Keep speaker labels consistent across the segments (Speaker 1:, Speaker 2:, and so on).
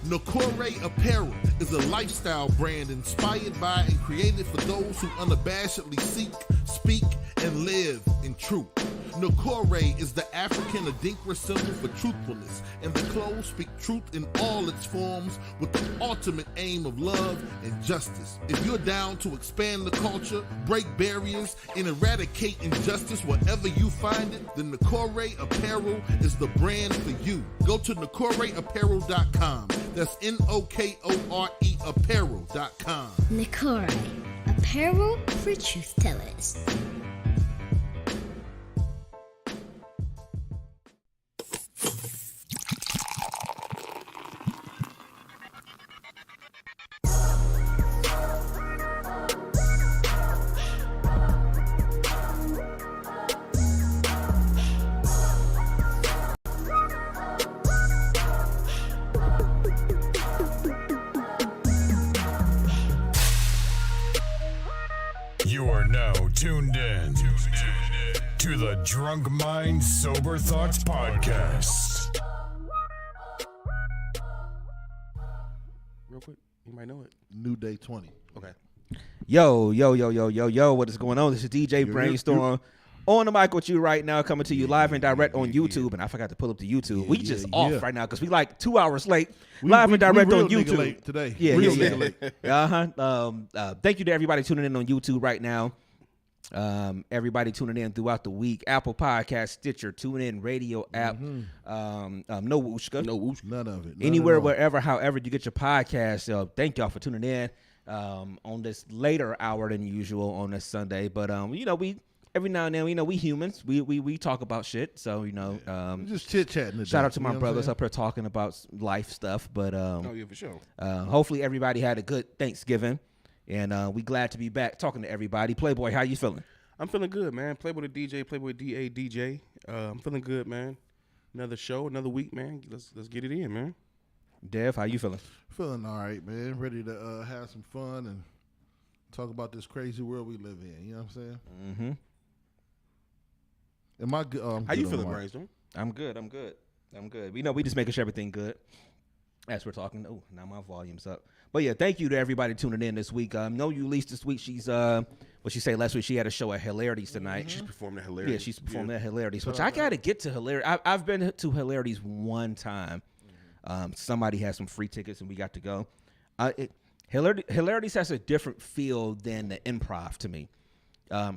Speaker 1: Nakore Apparel is a lifestyle brand inspired by and created for those who unabashedly seek, speak, and live in truth. Nakore is the African Adinkra symbol for truthfulness, and the clothes speak truth in all its forms with the ultimate aim of love and justice. If you're down to expand the culture, break barriers, and eradicate injustice wherever you find it, then Nakore Apparel is the brand for you. Go to NakoreApparel.com. That's Nokore Apparel.com.
Speaker 2: Nakore, apparel for truth tellers.
Speaker 3: You are now tuned in to the Drunk Mind Sober Thoughts Podcast.
Speaker 4: Real quick, you might know it.
Speaker 1: New Day 20.
Speaker 4: Okay.
Speaker 5: Yo, what is going on? This is DJ Brainstorm on the mic with you right now, coming to you live and direct on YouTube. And I forgot to pull up the YouTube. We just off right now because we like 2 hours late, live and direct on YouTube.
Speaker 1: Late today.
Speaker 5: Thank you to everybody tuning in on YouTube right now. Everybody tuning in throughout the week. Apple Podcast, Stitcher, TuneIn, Radio app. No Wooshka.
Speaker 1: None of it.
Speaker 5: Anywhere, wherever, however you get your podcast. Thank y'all for tuning in on this later hour than usual on this Sunday. But we every now and then, we humans, we talk about shit. So
Speaker 1: just chit chatting.
Speaker 5: Shout out to my brothers up here talking about life stuff. But
Speaker 4: for sure.
Speaker 5: Hopefully everybody had a good Thanksgiving, and we glad to be back talking to everybody. Playboy, how you feeling?
Speaker 4: I'm feeling good, man. Playboy the DJ, Playboy DA DJ. I'm feeling good, man. Another show, another week, man. Let's get it in, man.
Speaker 5: Dev, how you feeling?
Speaker 1: Feeling all right, man. Ready to have some fun and talk about this crazy world we live in. You know what I'm saying?
Speaker 5: Mm-hmm.
Speaker 1: Am I good?
Speaker 4: How you feeling, Brainstorm?
Speaker 5: I'm good. We just making sure everything good as we're talking. Oh, now my volume's up. But yeah, thank you to everybody tuning in this week. No Ulysses this week. She's what she say last week. She had a show at Hilarities tonight.
Speaker 4: She's performing at Hilarities.
Speaker 5: Yeah, she's performing at Hilarities, which I gotta get to Hilarities. I've been to Hilarities one time. Somebody had some free tickets and we got to go. Hilarities has a different feel than the Improv to me.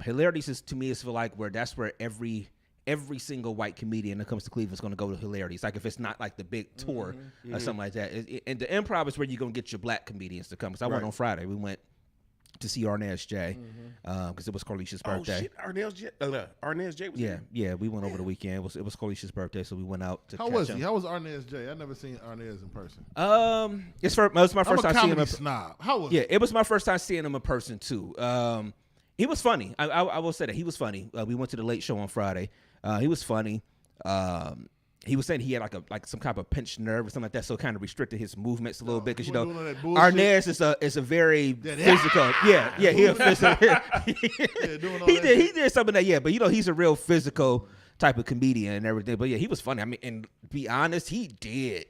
Speaker 5: Hilarities is to me is feel like that's where every single white comedian that comes to Cleveland is going to go to Hilarities. Like if it's not like the big tour or something like that. And the Improv is where you're going to get your black comedians to come. Because I went on Friday. We went to see Arnaz J because it was Carlicia's birthday.
Speaker 4: Oh shit, Arnaz J was there.
Speaker 5: Yeah, we went over the weekend. It was Carlicia's birthday, so we went out to
Speaker 1: How was he? How was Arnaz J? I never seen Arnaz in person.
Speaker 5: It was my first time seeing him.
Speaker 1: Snob. How was?
Speaker 5: Yeah, it was my first time seeing him in person too. He was funny. I will say that he was funny. We went to the late show on Friday. He was funny. He was saying he had like some kind of pinched nerve or something like that, so it kind of restricted his movements a little bit because Arnaz is a very physical. Yeah, he a physical. He did some of that, but he's a real physical type of comedian and everything. But yeah, he was funny. I mean, and to be honest, he did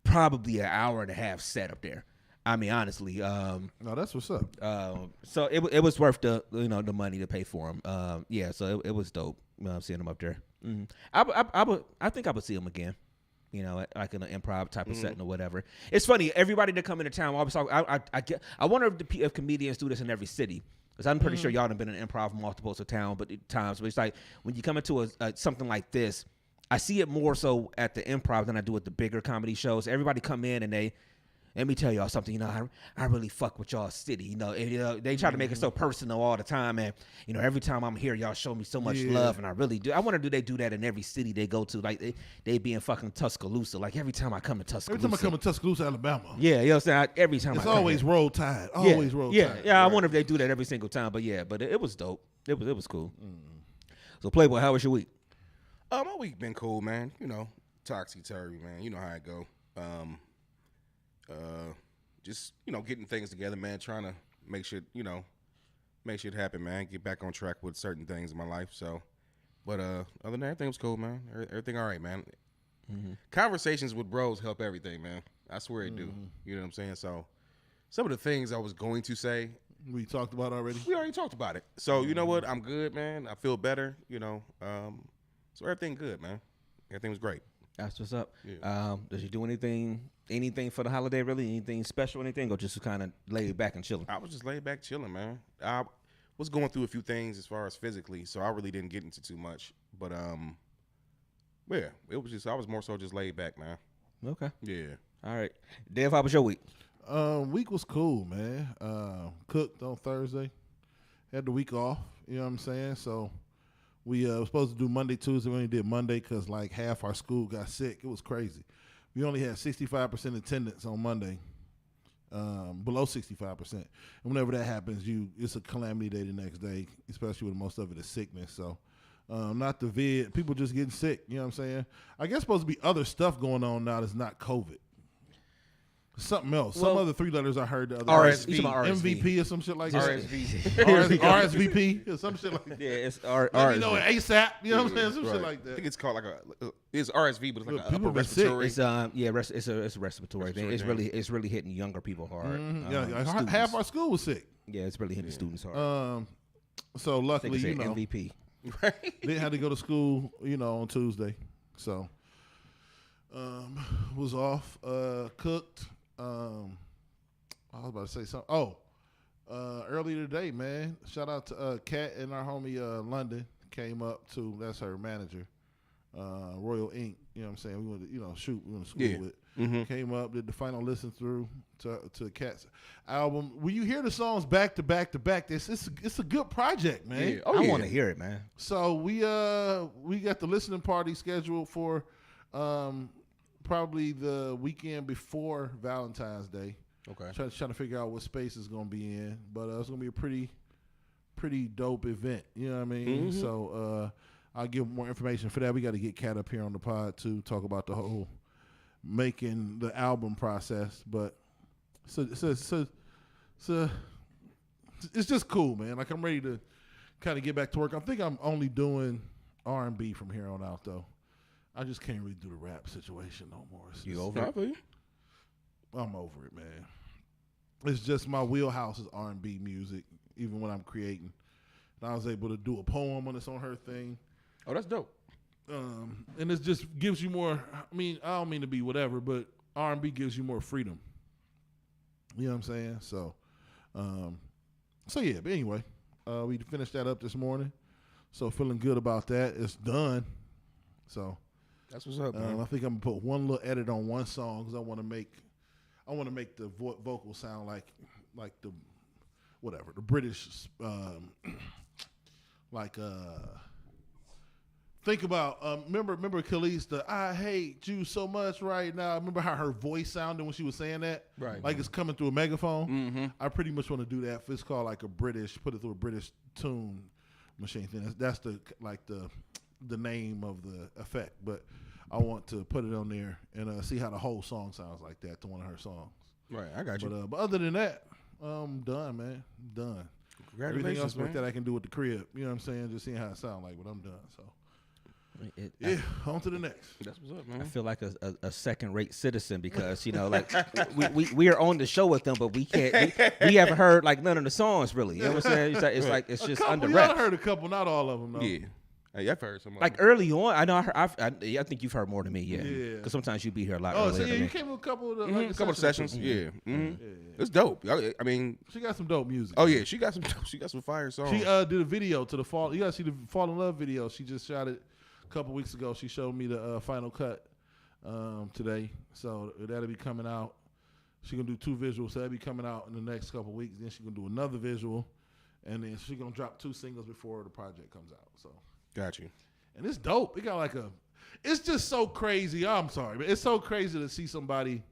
Speaker 5: probably an hour and a half set up there. I mean, honestly.
Speaker 1: No, that's what's up.
Speaker 5: So it was worth the the money to pay for him. So it was dope. Seeing him up there. Mm-hmm. I think I would see him again. Like in an improv type of setting or whatever. It's funny. Everybody that come into town always talk. I wonder if comedians do this in every city. Because I'm pretty sure y'all have been in improv multiples of times. But it's like when you come into something like this, I see it more so at the improv than I do at the bigger comedy shows. Everybody come in and they. Let me tell y'all something, I really fuck with y'all city, they try to make it so personal all the time, and every time I'm here, y'all show me so much love, and I really do. I wonder, do they do that in every city they go to? Like they be in fucking Tuscaloosa. Like every time I come to Tuscaloosa.
Speaker 1: Every time I come to Tuscaloosa, Alabama.
Speaker 5: Yeah, you know what I'm saying? Every time
Speaker 1: it's always Roll Tide. Always Roll Tide.
Speaker 5: Yeah, I wonder if they do that every single time, but it was dope. It was cool. So Playboy, how was your week?
Speaker 4: My week been cool, man. Topsy-turvy, man. You know how it go. Just getting things together, man. Trying to make shit happen, man. Get back on track with certain things in my life. So, but other than that, everything was cool, man. Everything all right, man. Conversations with bros help everything, man. I swear it do. You know what I'm saying? So some of the things I was going to say,
Speaker 1: We talked about already.
Speaker 4: we already talked about it. So you know what? I'm good, man. I feel better. So everything good, man. Everything was great.
Speaker 5: That's what's up.
Speaker 4: Yeah.
Speaker 5: Does you do anything for the holiday? Really, anything special? Anything, or just kind of laid back and chilling?
Speaker 4: I was just laid back chilling, man. I was going through a few things as far as physically, so I really didn't get into too much. But yeah, it was just I was more so just laid back, man.
Speaker 5: Okay.
Speaker 4: Yeah.
Speaker 5: All right. Dev, how was your week?
Speaker 1: Week was cool, man. Cooked on Thursday. Had the week off. You know what I'm saying? So we were supposed to do Monday, Tuesday. We only did Monday because like half our school got sick. It was crazy. We only had 65% attendance on Monday. Below 65%. And whenever that happens, it's a calamity day the next day, especially when most of it is sickness. So not the vid. People just getting sick. You know what I'm saying? I guess supposed to be other stuff going on now that's not COVID. Something else. Some other 3 letters I heard the other
Speaker 4: RSV.
Speaker 5: You talking about RSV.
Speaker 1: MVP or some shit like that. RSVP or some shit like that.
Speaker 5: Yeah, it's
Speaker 1: Let me know it ASAP. You know what I'm saying? Some shit like
Speaker 4: I think
Speaker 1: that.
Speaker 4: it's called it's RSV, but it's like
Speaker 1: Look,
Speaker 4: an
Speaker 1: people
Speaker 4: upper
Speaker 1: been sick.
Speaker 4: respiratory.
Speaker 5: It's a respiratory thing.
Speaker 4: Respiratory
Speaker 5: It's really hitting younger people hard.
Speaker 1: Yeah, like
Speaker 5: Students.
Speaker 1: half our school was sick.
Speaker 5: Yeah, it's really hitting students hard.
Speaker 1: So
Speaker 5: I think
Speaker 1: luckily,
Speaker 5: it's
Speaker 1: you
Speaker 5: an
Speaker 1: know,
Speaker 5: MVP.
Speaker 1: they had to go to school, on Tuesday. So was off, cooked. I was about to say something. Earlier today, man, shout out to Kat and our homie London came up to, that's her manager, Royal Inc. You know what I'm saying? We went to, we went to school with.
Speaker 4: Mm-hmm.
Speaker 1: Came up, did the final listen through to Kat's album. When you hear the songs back to back to back, it's a good project, man.
Speaker 4: Yeah.
Speaker 5: I want to hear it, man.
Speaker 1: So we got the listening party scheduled for probably the weekend before Valentine's Day.
Speaker 4: Okay.
Speaker 1: Trying to figure out what space it's gonna be in, but it's gonna be a pretty dope event. You know what I mean?
Speaker 4: Mm-hmm.
Speaker 1: So I'll give more information for that. We got to get Kat up here on the pod to talk about the whole making the album process. But it's just cool, man. Like I'm ready to kind of get back to work. I think I'm only doing R&B from here on out, though. I just can't really do the rap situation no more.
Speaker 5: You over it?
Speaker 1: I'm over it, man. It's just my wheelhouse is R&B music, even when I'm creating. And I was able to do a poem on its on her thing.
Speaker 4: Oh, that's dope.
Speaker 1: And it just gives you more. I mean, I don't mean to be whatever, but R&B gives you more freedom. You know what I'm saying? So yeah. But anyway, we finished that up this morning. So feeling good about that. It's done. So
Speaker 4: That's what's up, man.
Speaker 1: I think I'm gonna put one little edit on one song because I want to make the vocal sound like the whatever the British think about remember Khalees, the I hate you so much right now. Remember how her voice sounded when she was saying that?
Speaker 4: Right.
Speaker 1: Like it's coming through a megaphone.
Speaker 4: Mm-hmm.
Speaker 1: I pretty much want to do that. It's called like put it through a British tune machine thing. That's the name of the effect. But I want to put it on there and see how the whole song sounds like that to one of her songs.
Speaker 4: Right, I got you.
Speaker 1: But other than that, I'm done, man. I'm done. Everything
Speaker 4: Congratulations,
Speaker 1: else
Speaker 4: man.
Speaker 1: like that I can do with the crib. You know what I'm saying? Just seeing how it sounds like, but I'm done. So
Speaker 5: I
Speaker 1: on to the next.
Speaker 4: That's what's up,
Speaker 5: I
Speaker 4: man.
Speaker 5: feel like a second-rate citizen because like we are on the show with them, but we can't. We haven't heard like none of the songs really. You know what I'm saying? It's just
Speaker 1: couple,
Speaker 5: under
Speaker 1: y'all
Speaker 5: wraps.
Speaker 1: heard a couple, not all of them though.
Speaker 4: Yeah. Hey, I've heard some of
Speaker 5: Like
Speaker 4: them.
Speaker 5: early on, I know I think you've heard more than me. Yeah.
Speaker 1: Yeah.
Speaker 5: Because sometimes you be here a lot
Speaker 1: Oh,
Speaker 5: earlier
Speaker 1: so yeah,
Speaker 5: than
Speaker 1: you
Speaker 5: me.
Speaker 1: came with a couple of the
Speaker 4: Mhm, couple of sessions. Yeah. Mm-hmm. It's dope. I mean,
Speaker 1: She got some dope music.
Speaker 4: oh yeah, she got some fire songs.
Speaker 1: She did a video to the fall. You gotta see the Fall in Love video. She just shot it a couple weeks ago. She showed me the final cut today, so that'll be coming out. She gonna do 2 visuals, so that'll be coming out in the next couple weeks. Then she gonna do another visual, and then she gonna drop 2 singles before the project comes out. So
Speaker 4: Got you.
Speaker 1: and it's dope. It got it's just so crazy. I'm sorry, but it's so crazy to see somebody.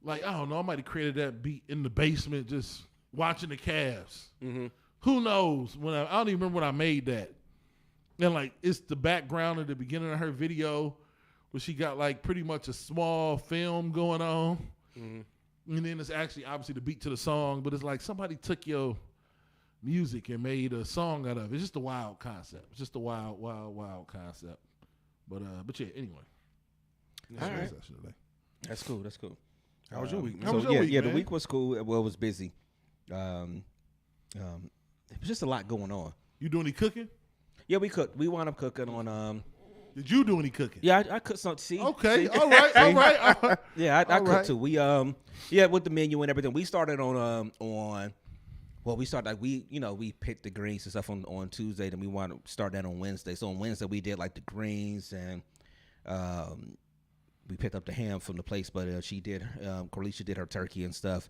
Speaker 1: Like, I don't know, I might have created that beat in the basement just watching the Cavs.
Speaker 4: Mm-hmm.
Speaker 1: Who knows? I don't even remember when I made that. And, like, it's the background at the beginning of her video where she got, like, pretty much a small film going on. Mm-hmm. And then it's actually, obviously, the beat to the song. But it's like somebody took your music and made a song out of it. It's just a wild concept. It's just a wild, wild, wild concept. But yeah, anyway.
Speaker 5: All right.
Speaker 1: Session today.
Speaker 5: That's cool. That's cool.
Speaker 4: How was your week, man?
Speaker 1: How was your week,
Speaker 5: the
Speaker 1: man?
Speaker 5: week was cool. Well, it was busy. It was just a lot going on.
Speaker 1: You do any cooking?
Speaker 5: Yeah, we cooked. We wound up cooking on.
Speaker 1: Did you do any cooking?
Speaker 5: Yeah, I cooked some. See,
Speaker 1: Okay.
Speaker 5: see?
Speaker 1: All right. All right.
Speaker 5: Yeah, I
Speaker 1: All
Speaker 5: cooked
Speaker 1: right.
Speaker 5: too. We yeah, with the menu and everything. We started on. Well, we started like we picked the greens and stuff on Tuesday. Then we want to start that on Wednesday. So on Wednesday we did like the greens and we picked up the ham from the place. But Corlicia did her turkey and stuff.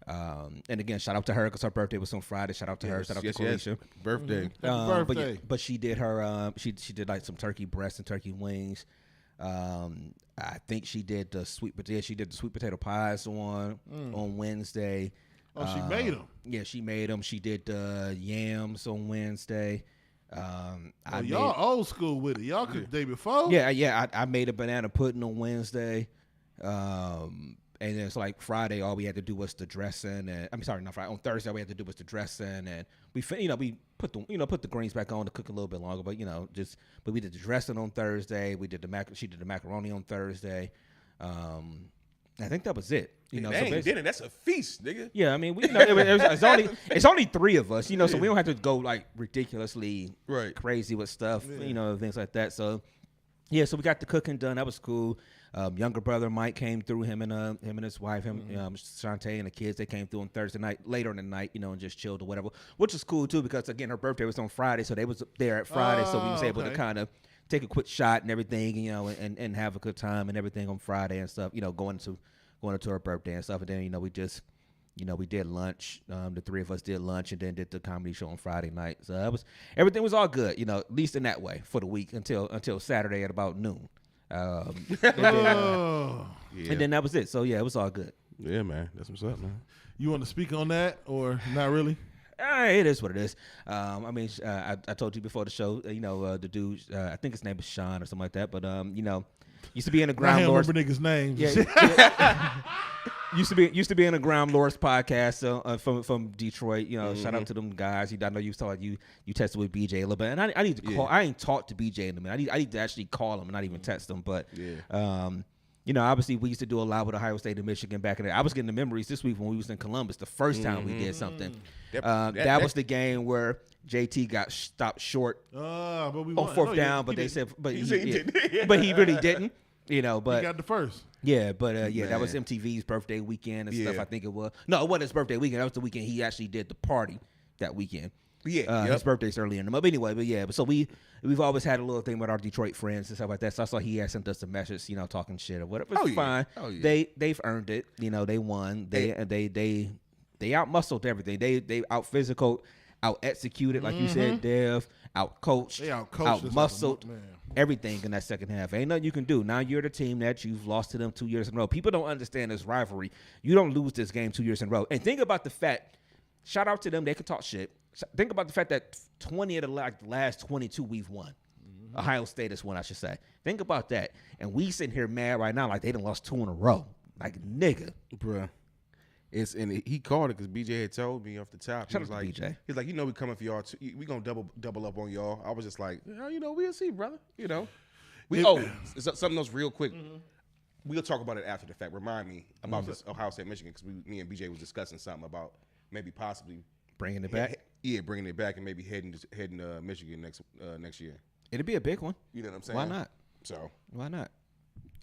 Speaker 5: And again, shout out to her because her birthday was on Friday. Shout out to her. Shout out to Corlicia.
Speaker 4: Birthday.
Speaker 1: Happy
Speaker 5: But,
Speaker 1: birthday.
Speaker 5: but she did her she did like some turkey breasts and turkey wings. I think she did the sweet potato. She did the sweet potato pies on Wednesday.
Speaker 1: Oh, she made them.
Speaker 5: Yeah, she made them. She did the yams on Wednesday.
Speaker 1: Y'all old school with it. Y'all could the day before.
Speaker 5: I made a banana pudding on Wednesday. And then it's like Friday, all we had to do was the dressing. And I'm sorry, not Friday. On Thursday, all we had to do was the dressing, and we put the greens back on to cook a little bit longer. But but we did the dressing on Thursday. We did she did the macaroni on Thursday. I think that was it.
Speaker 4: Dinner. That's a feast, nigga.
Speaker 5: Yeah, I mean, it's only three of us, so we don't have to go like ridiculously crazy with stuff, things like that. So, yeah, so we got the cooking done. That was cool. Younger brother Mike came through. Him and his wife, Shantae and the kids. They came through on Thursday night, later in the night, and just chilled or whatever, which was cool too because again her birthday was on Friday, so they was there at Friday, so we was able to kind of take a quick shot and everything, and have a good time and everything on Friday and stuff, going into her birthday and stuff. And then, we just, we did lunch. The three of us did lunch and then did the comedy show on Friday night. So everything was all good, at least in that way for the week until Saturday at about noon. And then that was it. So yeah, it was all good.
Speaker 4: Yeah, man. That's what's up, man.
Speaker 1: You want to speak on that or not really?
Speaker 5: It is what it is. I told you before the show, the dude, I think his name is Sean or something like that, but, used to be in the
Speaker 1: I
Speaker 5: Ground
Speaker 1: don't
Speaker 5: Lords.
Speaker 1: remember niggas' names.
Speaker 5: Yeah. used to be in the Ground Lords podcast from Detroit. Shout out to them guys. I know you was talking, you tested with BJ a little bit, and I need to call. I ain't talked to BJ in a minute. I need to actually call him and not even text him. But obviously we used to do a lot with Ohio State and Michigan back in the day. I was getting the memories this week when we was in Columbus the first time we did something. That was the game where JT got stopped short
Speaker 1: But we
Speaker 5: on fourth down, but they said, but he didn't. But he really didn't. But
Speaker 1: he got the first.
Speaker 5: Yeah, but that was MTV's birthday weekend and stuff. I think it was. No, it wasn't his birthday weekend. That was the weekend he actually did the party that weekend. His birthday's early in the month. But anyway, so we've always had a little thing with our Detroit friends and stuff like that. So I saw he had sent us a message, talking shit or whatever. It's fine. Oh, yeah. They've earned it. They won. They out muscled everything. They out physical, out executed, like you said, Dev, out coached, out muscled. Everything in that second half. Ain't nothing you can do. Now you're the team that you've lost to them 2 years in a row. People don't understand this rivalry. You don't lose this game 2 years in a row. And think about the fact, shout out to them, they can talk shit. Think about the fact that 20 of the last 22 we've won. Ohio State is one, I should say. Think about that. And we sitting here mad right now like they done lost 2 in a row. Like, nigga.
Speaker 4: Bruh. And he called it because BJ had told me off the top.
Speaker 5: Shout out to BJ.
Speaker 4: He's like, we coming for y'all too. We gonna double up on y'all. I was just like, we'll see, brother. Something else real quick. We'll talk about it after the fact. Remind me about this Ohio State Michigan because me and BJ was discussing something about maybe possibly
Speaker 5: bringing it back.
Speaker 4: Yeah, bringing it back and maybe heading to Michigan next year.
Speaker 5: It'd be a big one.
Speaker 4: You know what I'm saying?
Speaker 5: Why not?
Speaker 4: So
Speaker 5: why not?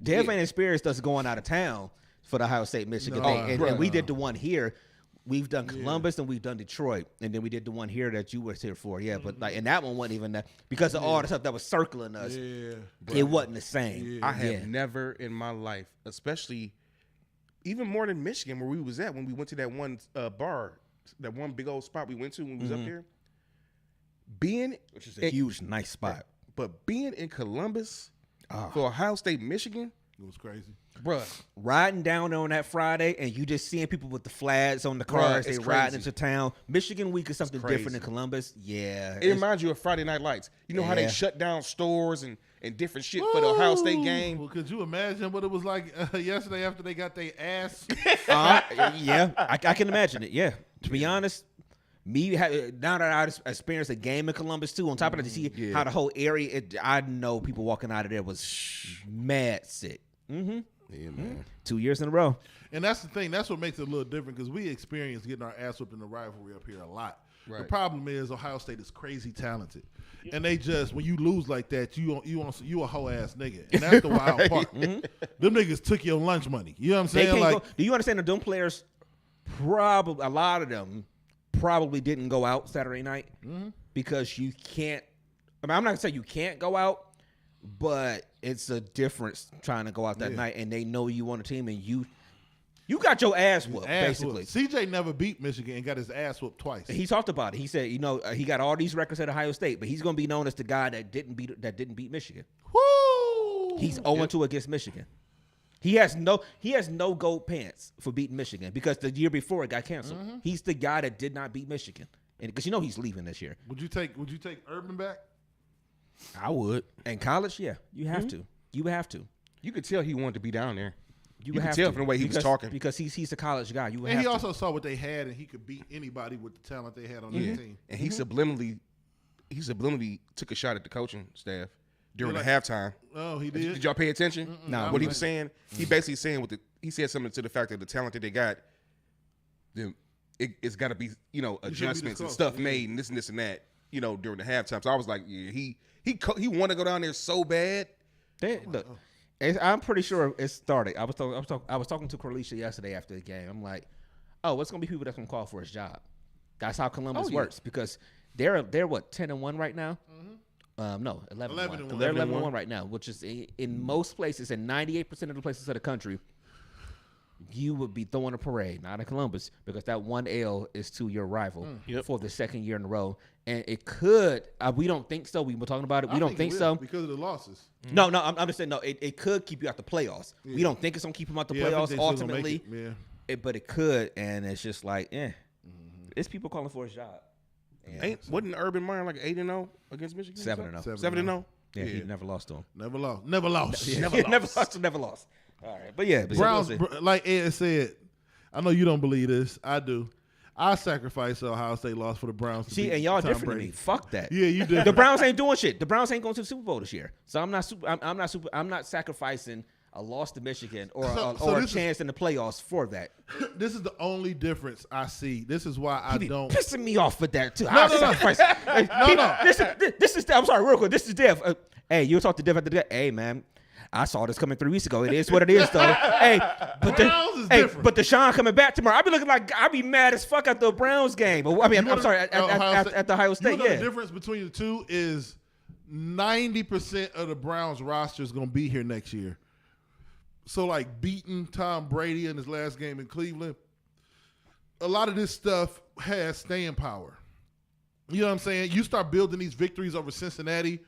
Speaker 5: Dev ain't experienced us going out of town for the Ohio State Michigan thing. And we did the one here. We've done Columbus and we've done Detroit, and then we did the one here that you were here for. Yeah, but and that one wasn't even that because of all the stuff that was circling us. Yeah, it wasn't the same.
Speaker 4: I have never in my life, especially even more than Michigan, where we was at when we went to that one bar, that one big old spot we went to when we was up there.
Speaker 5: Which is a huge, nice spot,
Speaker 4: but being in Columbus for Ohio State, Michigan.
Speaker 1: It was crazy.
Speaker 5: Bruh, riding down on that Friday and you just seeing people with the flags on the cars, they riding into town. Michigan week is something different than Columbus. Yeah.
Speaker 4: It reminds you of Friday Night Lights. You know how they shut down stores and different shit for the Ohio State game?
Speaker 1: Well, could you imagine what it was like yesterday after they got their ass?
Speaker 5: Yeah, I can imagine it. Yeah. To be honest, now that I experienced a game in Columbus too, on top of that, to see how the whole area, I know people walking out of there was mad sick.
Speaker 4: Yeah, man.
Speaker 5: 2 years in a row.
Speaker 1: And that's the thing. That's what makes it a little different because we experience getting our ass whooped in the rivalry up here a lot. The
Speaker 4: Right.
Speaker 1: problem is Ohio State is crazy talented, and they just when you lose like that, you a hoe ass nigga, and that's the wild part. Them niggas took your lunch money. You know what I'm
Speaker 5: They
Speaker 1: saying?
Speaker 5: can't
Speaker 1: Like,
Speaker 5: go. Do you understand that them players probably, a lot of them probably didn't go out Saturday night because you can't. I mean, I'm not gonna say you can't go out, but it's a difference trying to go out that night, and they know you on the team, and you got your ass whooped basically.
Speaker 1: CJ never beat Michigan and got his ass whooped twice.
Speaker 5: He talked about it. He said, he got all these records at Ohio State, but he's going to be known as the guy that didn't beat Michigan.
Speaker 1: Woo!
Speaker 5: He's 0-2 against Michigan. He has no gold pants for beating Michigan because the year before it got canceled. He's the guy that did not beat Michigan, and because he's leaving this year.
Speaker 1: Would you take Urban back?
Speaker 4: I would.
Speaker 5: In college, yeah, you have to. You have to.
Speaker 4: You could tell he wanted to be down there. You
Speaker 5: have
Speaker 4: could tell
Speaker 5: to.
Speaker 4: from the way he was talking.
Speaker 5: because he's a college guy.
Speaker 1: And he also saw what they had, and he could beat anybody with the talent they had on their team.
Speaker 4: And he subliminally took a shot at the coaching staff during the halftime.
Speaker 1: Oh, he did.
Speaker 4: Did y'all pay attention?
Speaker 5: No.
Speaker 4: What he was saying, he basically saying he said something to the fact that the talent that they got, it's got to be adjustments and stuff made and this and that during the halftime. So I was like, yeah, he wanted to go down there so bad.
Speaker 5: Look, I'm pretty sure it started. I was talking to Corlicia yesterday after the game. I'm like, oh, it's gonna be people that's gonna call for his job. That's how Columbus works because they're what 10-1 right now. No, 11-1. They're 11-1 right now, which is in most places, in 98% of the places of the country, you would be throwing a parade, not in Columbus, because that one L is to your rival for the second year in a row. And it could, we don't think so. We've been talking about it. We don't think so.
Speaker 1: Because of the losses.
Speaker 5: No, I'm just saying, no, it could keep you out the plaplayoffs. Yeah. We don't think it's going to keep them out the playoffs ultimately. But it could, and it's just like, it's people calling for his job.
Speaker 4: Wasn't Urban Meyer like 8-0 against Michigan?
Speaker 5: 7-0.
Speaker 4: 7-0?
Speaker 5: Yeah, he never lost to him.
Speaker 1: Never lost.
Speaker 5: Never lost. All right, but yeah.
Speaker 1: Browns, like Ed said, I know you don't believe this. I do. I sacrifice Ohio State loss for the Browns.
Speaker 5: See, and y'all different than me. Fuck that.
Speaker 1: Yeah, you did.
Speaker 5: The Browns ain't doing shit. The Browns ain't going to the Super Bowl this year. So I'm not sacrificing a loss to Michigan or a chance in the playoffs for that.
Speaker 1: This is the only difference I see. This is why I don't.
Speaker 5: Pissing me off with that too.
Speaker 1: No.
Speaker 5: This is. I'm sorry, real quick. This is Dev. Hey, you talk to Dev after that. Hey, man. I saw this coming 3 weeks ago. It is what it is, though. But Deshaun coming back tomorrow. I'd be mad as fuck at the Browns game. I mean, I'm sorry, at the Ohio State.
Speaker 1: The difference between the two is 90% of the Browns roster is going to be here next year. So, like, beating Tom Brady in his last game in Cleveland, a lot of this stuff has staying power. You know what I'm saying? You start building these victories over Cincinnati.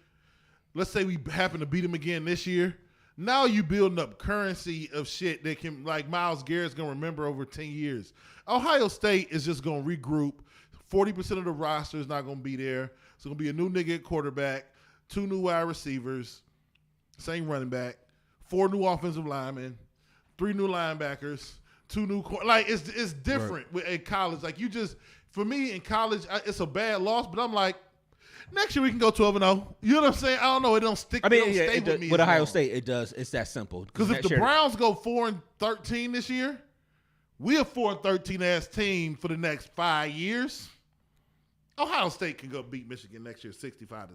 Speaker 1: Let's say we happen to beat them again this year. Now you building up currency of shit that can, like Myles Garrett's going to remember over 10 years. Ohio State is just going to regroup. 40% of the roster is not going to be there. It's going to be a new nigga at quarterback, 2 new wide receivers, same running back, 4 new offensive linemen, 3 new linebackers, 2 new it's different in college. Like for me in college, it's a bad loss, but I'm like, next year we can go 12-0. You know what I'm saying? I don't know. It don't stick. Stay with me.
Speaker 5: With Ohio State, it does. It's that simple.
Speaker 1: Because if the Browns go 4-13 this year, we a 4-13 ass team for the next 5 years. Ohio State can go beat Michigan next year 65-3.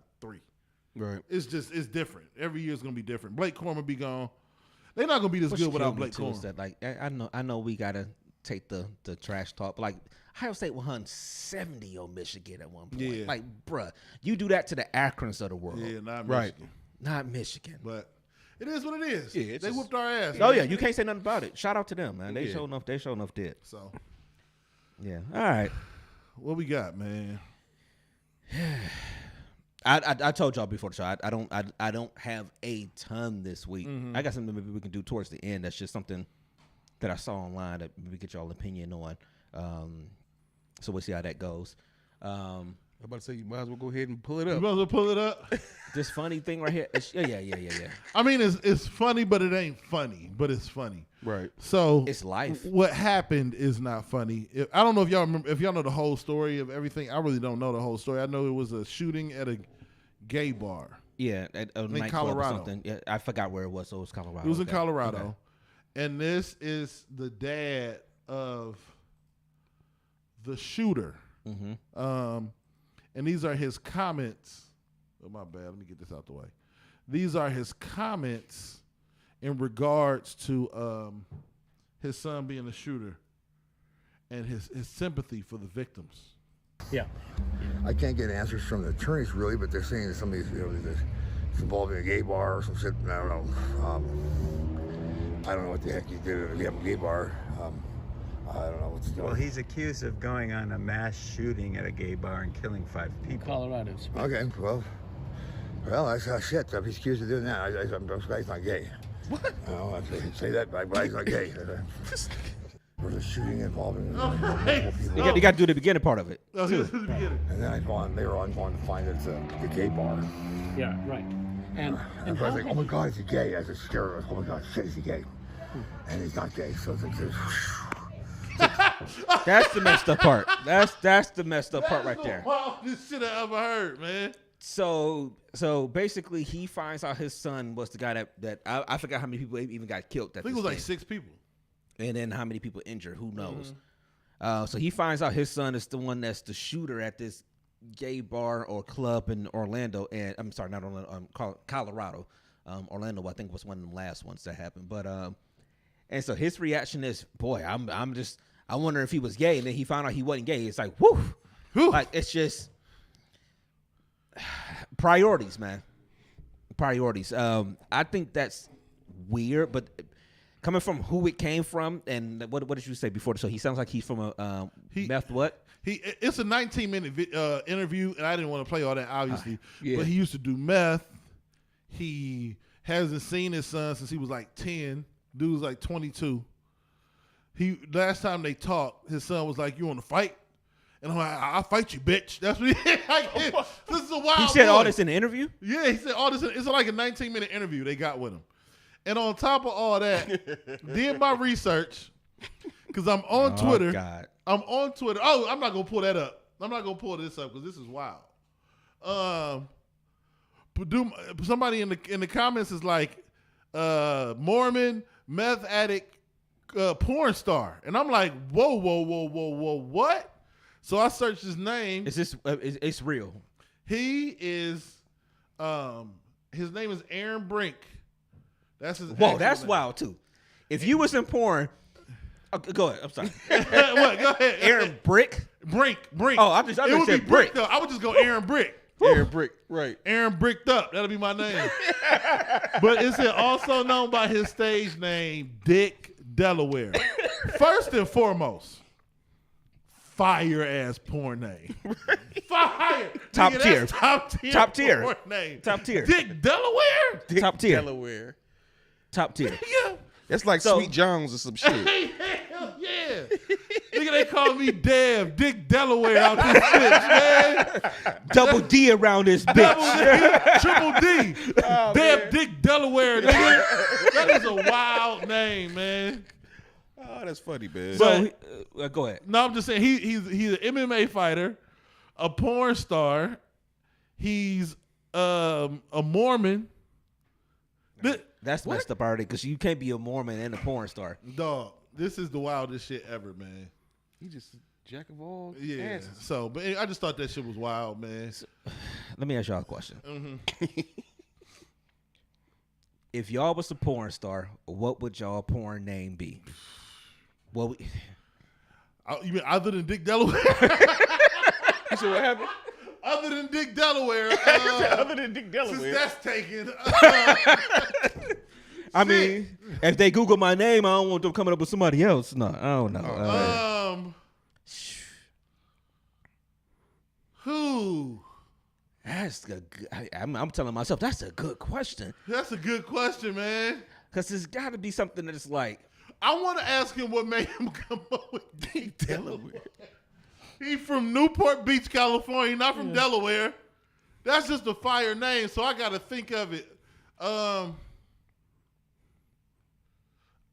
Speaker 4: Right.
Speaker 1: It's different. Every year is going to be different. Blake Corum be gone. They're not going to be this good without Blake Corum.
Speaker 5: I know we got to take the trash talk, but Ohio State 170 on Michigan at one point. Yeah. Like, bruh, you do that to the Akrons of the world.
Speaker 1: Yeah, not Michigan.
Speaker 5: Not Michigan.
Speaker 1: But it is what it is.
Speaker 4: Yeah,
Speaker 1: they whooped our ass.
Speaker 5: Oh, yeah, you can't say nothing about it. Shout out to them, man. They showed enough did.
Speaker 1: So.
Speaker 5: Yeah. All right.
Speaker 1: What we got, man?
Speaker 5: I told y'all before the show, I don't have a ton this week. Mm-hmm. I got something maybe we can do towards the end. That's just something that I saw online that we get y'all opinion on. So we'll see how that goes.
Speaker 4: I'm about to say you might as well go ahead and pull it up.
Speaker 1: You might as well pull it up.
Speaker 5: This funny thing right here. Yeah.
Speaker 1: I mean, it's funny, but it ain't funny. But it's funny.
Speaker 4: Right.
Speaker 1: So
Speaker 5: it's life.
Speaker 1: What happened is not funny. I don't know if y'all remember. If y'all know the whole story of everything, I really don't know the whole story. I know it was a shooting at a gay bar.
Speaker 5: Yeah, at
Speaker 1: in Colorado.
Speaker 5: Or something. Yeah, I forgot where it was. So it was Colorado.
Speaker 1: It was in Colorado. And this is the dad of the shooter. And these are his comments. Oh, my bad. Let me get this out the way. These are his comments in regards to his son being a shooter and his sympathy for the victims.
Speaker 6: Yeah.
Speaker 7: I can't get answers from the attorneys really, but they're saying that somebody's, it's involving a gay bar or some shit. I don't know. I don't know what the heck he did at a gay bar. I don't know what's going on.
Speaker 8: Well, he's accused of going on a mass shooting at a gay bar and killing 5 people.
Speaker 6: Colorado.
Speaker 7: Okay, well, that's shit. If he's accused of doing that, I'm surprised he's not gay. What? I don't say that, but he's not gay. There's a shooting involving multiple people.
Speaker 5: You got to do the beginning part of it.
Speaker 1: Oh,
Speaker 5: too.
Speaker 1: the beginning.
Speaker 7: And then later on going to find that it's a gay bar.
Speaker 6: Yeah, right. And
Speaker 7: I was like, oh my God, is he gay? I was scared. Oh my God, shit, is he gay? And he's not gay, so it's like this.
Speaker 5: That's the messed up part. That's the messed up part right there.
Speaker 1: Wildest shit I ever heard, man.
Speaker 5: So basically, he finds out his son was the guy that I forgot how many people even got killed.
Speaker 1: I think it was like 6 people.
Speaker 5: And then how many people injured? Who knows? So he finds out his son is the one that's the shooter at this gay bar or club in Orlando, and I'm sorry, not Orlando, Colorado. Orlando, I think, was one of the last ones that happened. But and so his reaction is, boy, I wonder if he was gay, and then he found out he wasn't gay. It's like, whoo, like it's just priorities, man. Priorities. I think that's weird, but coming from who it came from, and what did you say before? So he sounds like he's from a meth what?
Speaker 1: It's a 19-minute interview, and I didn't want to play all that, obviously.
Speaker 5: Yeah.
Speaker 1: But he used to do meth. He hasn't seen his son since he was like 10. Dude was like 22. Last time they talked, his son was like, "You want to fight?" And I'm like, "I'll fight you, bitch." That's what he like. This is a wild.
Speaker 5: He said
Speaker 1: boy.
Speaker 5: all this in the interview?
Speaker 1: Yeah, he said all this. It's like a 19-minute interview they got with him. And on top of all that, did my research because I'm on Twitter.
Speaker 5: God.
Speaker 1: I'm on Twitter. Oh, I'm not gonna pull that up. I'm not gonna pull this up because this is wild. Somebody in the comments is like, Mormon meth addict, porn star, and I'm like, whoa, what? So I searched his name.
Speaker 5: Is this? It's real.
Speaker 1: He is. His name is Aaron Brink. That's his.
Speaker 5: Whoa, that's
Speaker 1: name.
Speaker 5: wild too. If you was in porn, go ahead. I'm sorry.
Speaker 1: What? Go ahead.
Speaker 5: Aaron Brink.
Speaker 1: Oh,
Speaker 5: I just said Brick.
Speaker 1: I would just go Aaron Brick.
Speaker 4: Aaron Brick, right.
Speaker 1: Aaron Bricked Up. That'll be my name. But it's also known by his stage name, Dick Delaware. First and foremost, fire ass porn name. Fire.
Speaker 5: Top
Speaker 1: Nigga,
Speaker 5: tier.
Speaker 1: that's top tier.
Speaker 5: Top tier.
Speaker 1: Porn name.
Speaker 5: Top tier.
Speaker 1: Dick Delaware.
Speaker 5: Top tier.
Speaker 4: Delaware.
Speaker 5: Top tier.
Speaker 1: Yeah.
Speaker 4: That's like
Speaker 5: So-
Speaker 4: Sweet Jones or some shit.
Speaker 1: Hell yeah. Nigga, they call me Dev, Dick Delaware out this bitch, man.
Speaker 5: Double D around this bitch.
Speaker 1: Triple D. Dev, Dick Delaware, nigga. That is a wild name, man.
Speaker 4: Oh, that's funny, man.
Speaker 5: So go ahead.
Speaker 1: No, I'm just saying he's an MMA fighter, a porn star. He's a Mormon.
Speaker 5: That's
Speaker 1: What?
Speaker 5: messed up already because you can't be a Mormon and a porn star.
Speaker 1: Dog, this is the wildest shit ever, man.
Speaker 4: He just jack of all
Speaker 1: Yeah.
Speaker 4: answers.
Speaker 1: So, but I just thought that shit was wild, man.
Speaker 5: Let me ask y'all a question.
Speaker 1: Mm-hmm.
Speaker 5: If y'all was a porn star, what would y'all porn name be? Well,
Speaker 1: You mean other than Dick Delaware?
Speaker 4: You said what happened?
Speaker 1: Other than Dick Delaware.
Speaker 4: Other than Dick
Speaker 1: Since
Speaker 4: Delaware.
Speaker 1: that's taken.
Speaker 5: I mean, if they Google my name, I don't want them coming up with somebody else. No, I don't know.
Speaker 1: Who?
Speaker 5: That's a good. I'm telling myself that's a good question
Speaker 1: That's a good question, man.
Speaker 5: because there's got to be something that's like.
Speaker 1: I want to ask him what made him come up with Dick Delaware. He from Newport Beach, California, not from Delaware. That's just a fire name, so I got to think of it.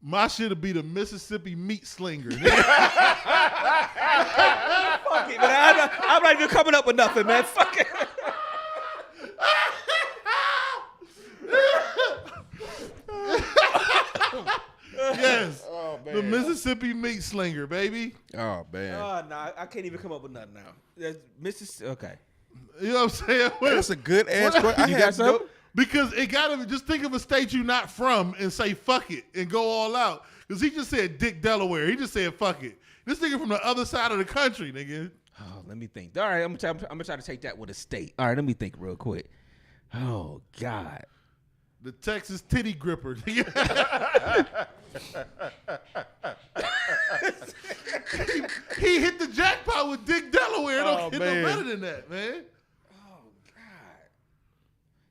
Speaker 1: My shit'll be the Mississippi Meat Slinger.
Speaker 5: Fuck it, man. I'm not even coming up with nothing, man. Fuck it.
Speaker 1: Yes.
Speaker 4: Oh, man.
Speaker 1: The Mississippi meat slinger, baby.
Speaker 4: Oh man,
Speaker 5: Oh, no, I can't even come up with nothing now. That's Mississippi. Okay.
Speaker 1: You know what I'm saying?
Speaker 4: that's a good ass question. I
Speaker 5: You
Speaker 4: had
Speaker 5: got some?
Speaker 1: Because it gotta be, just think of a state you're not from and say fuck it and go all out. Because he just said Dick, Delaware. He just said fuck it. This nigga from the other side of the country, nigga.
Speaker 5: Oh, let me think. All right, I'm gonna try to take that with a state. All right, let me think real quick. Oh God.
Speaker 1: The Texas titty gripper. he hit the jackpot with Dick, Delaware. Don't get no better than that, man.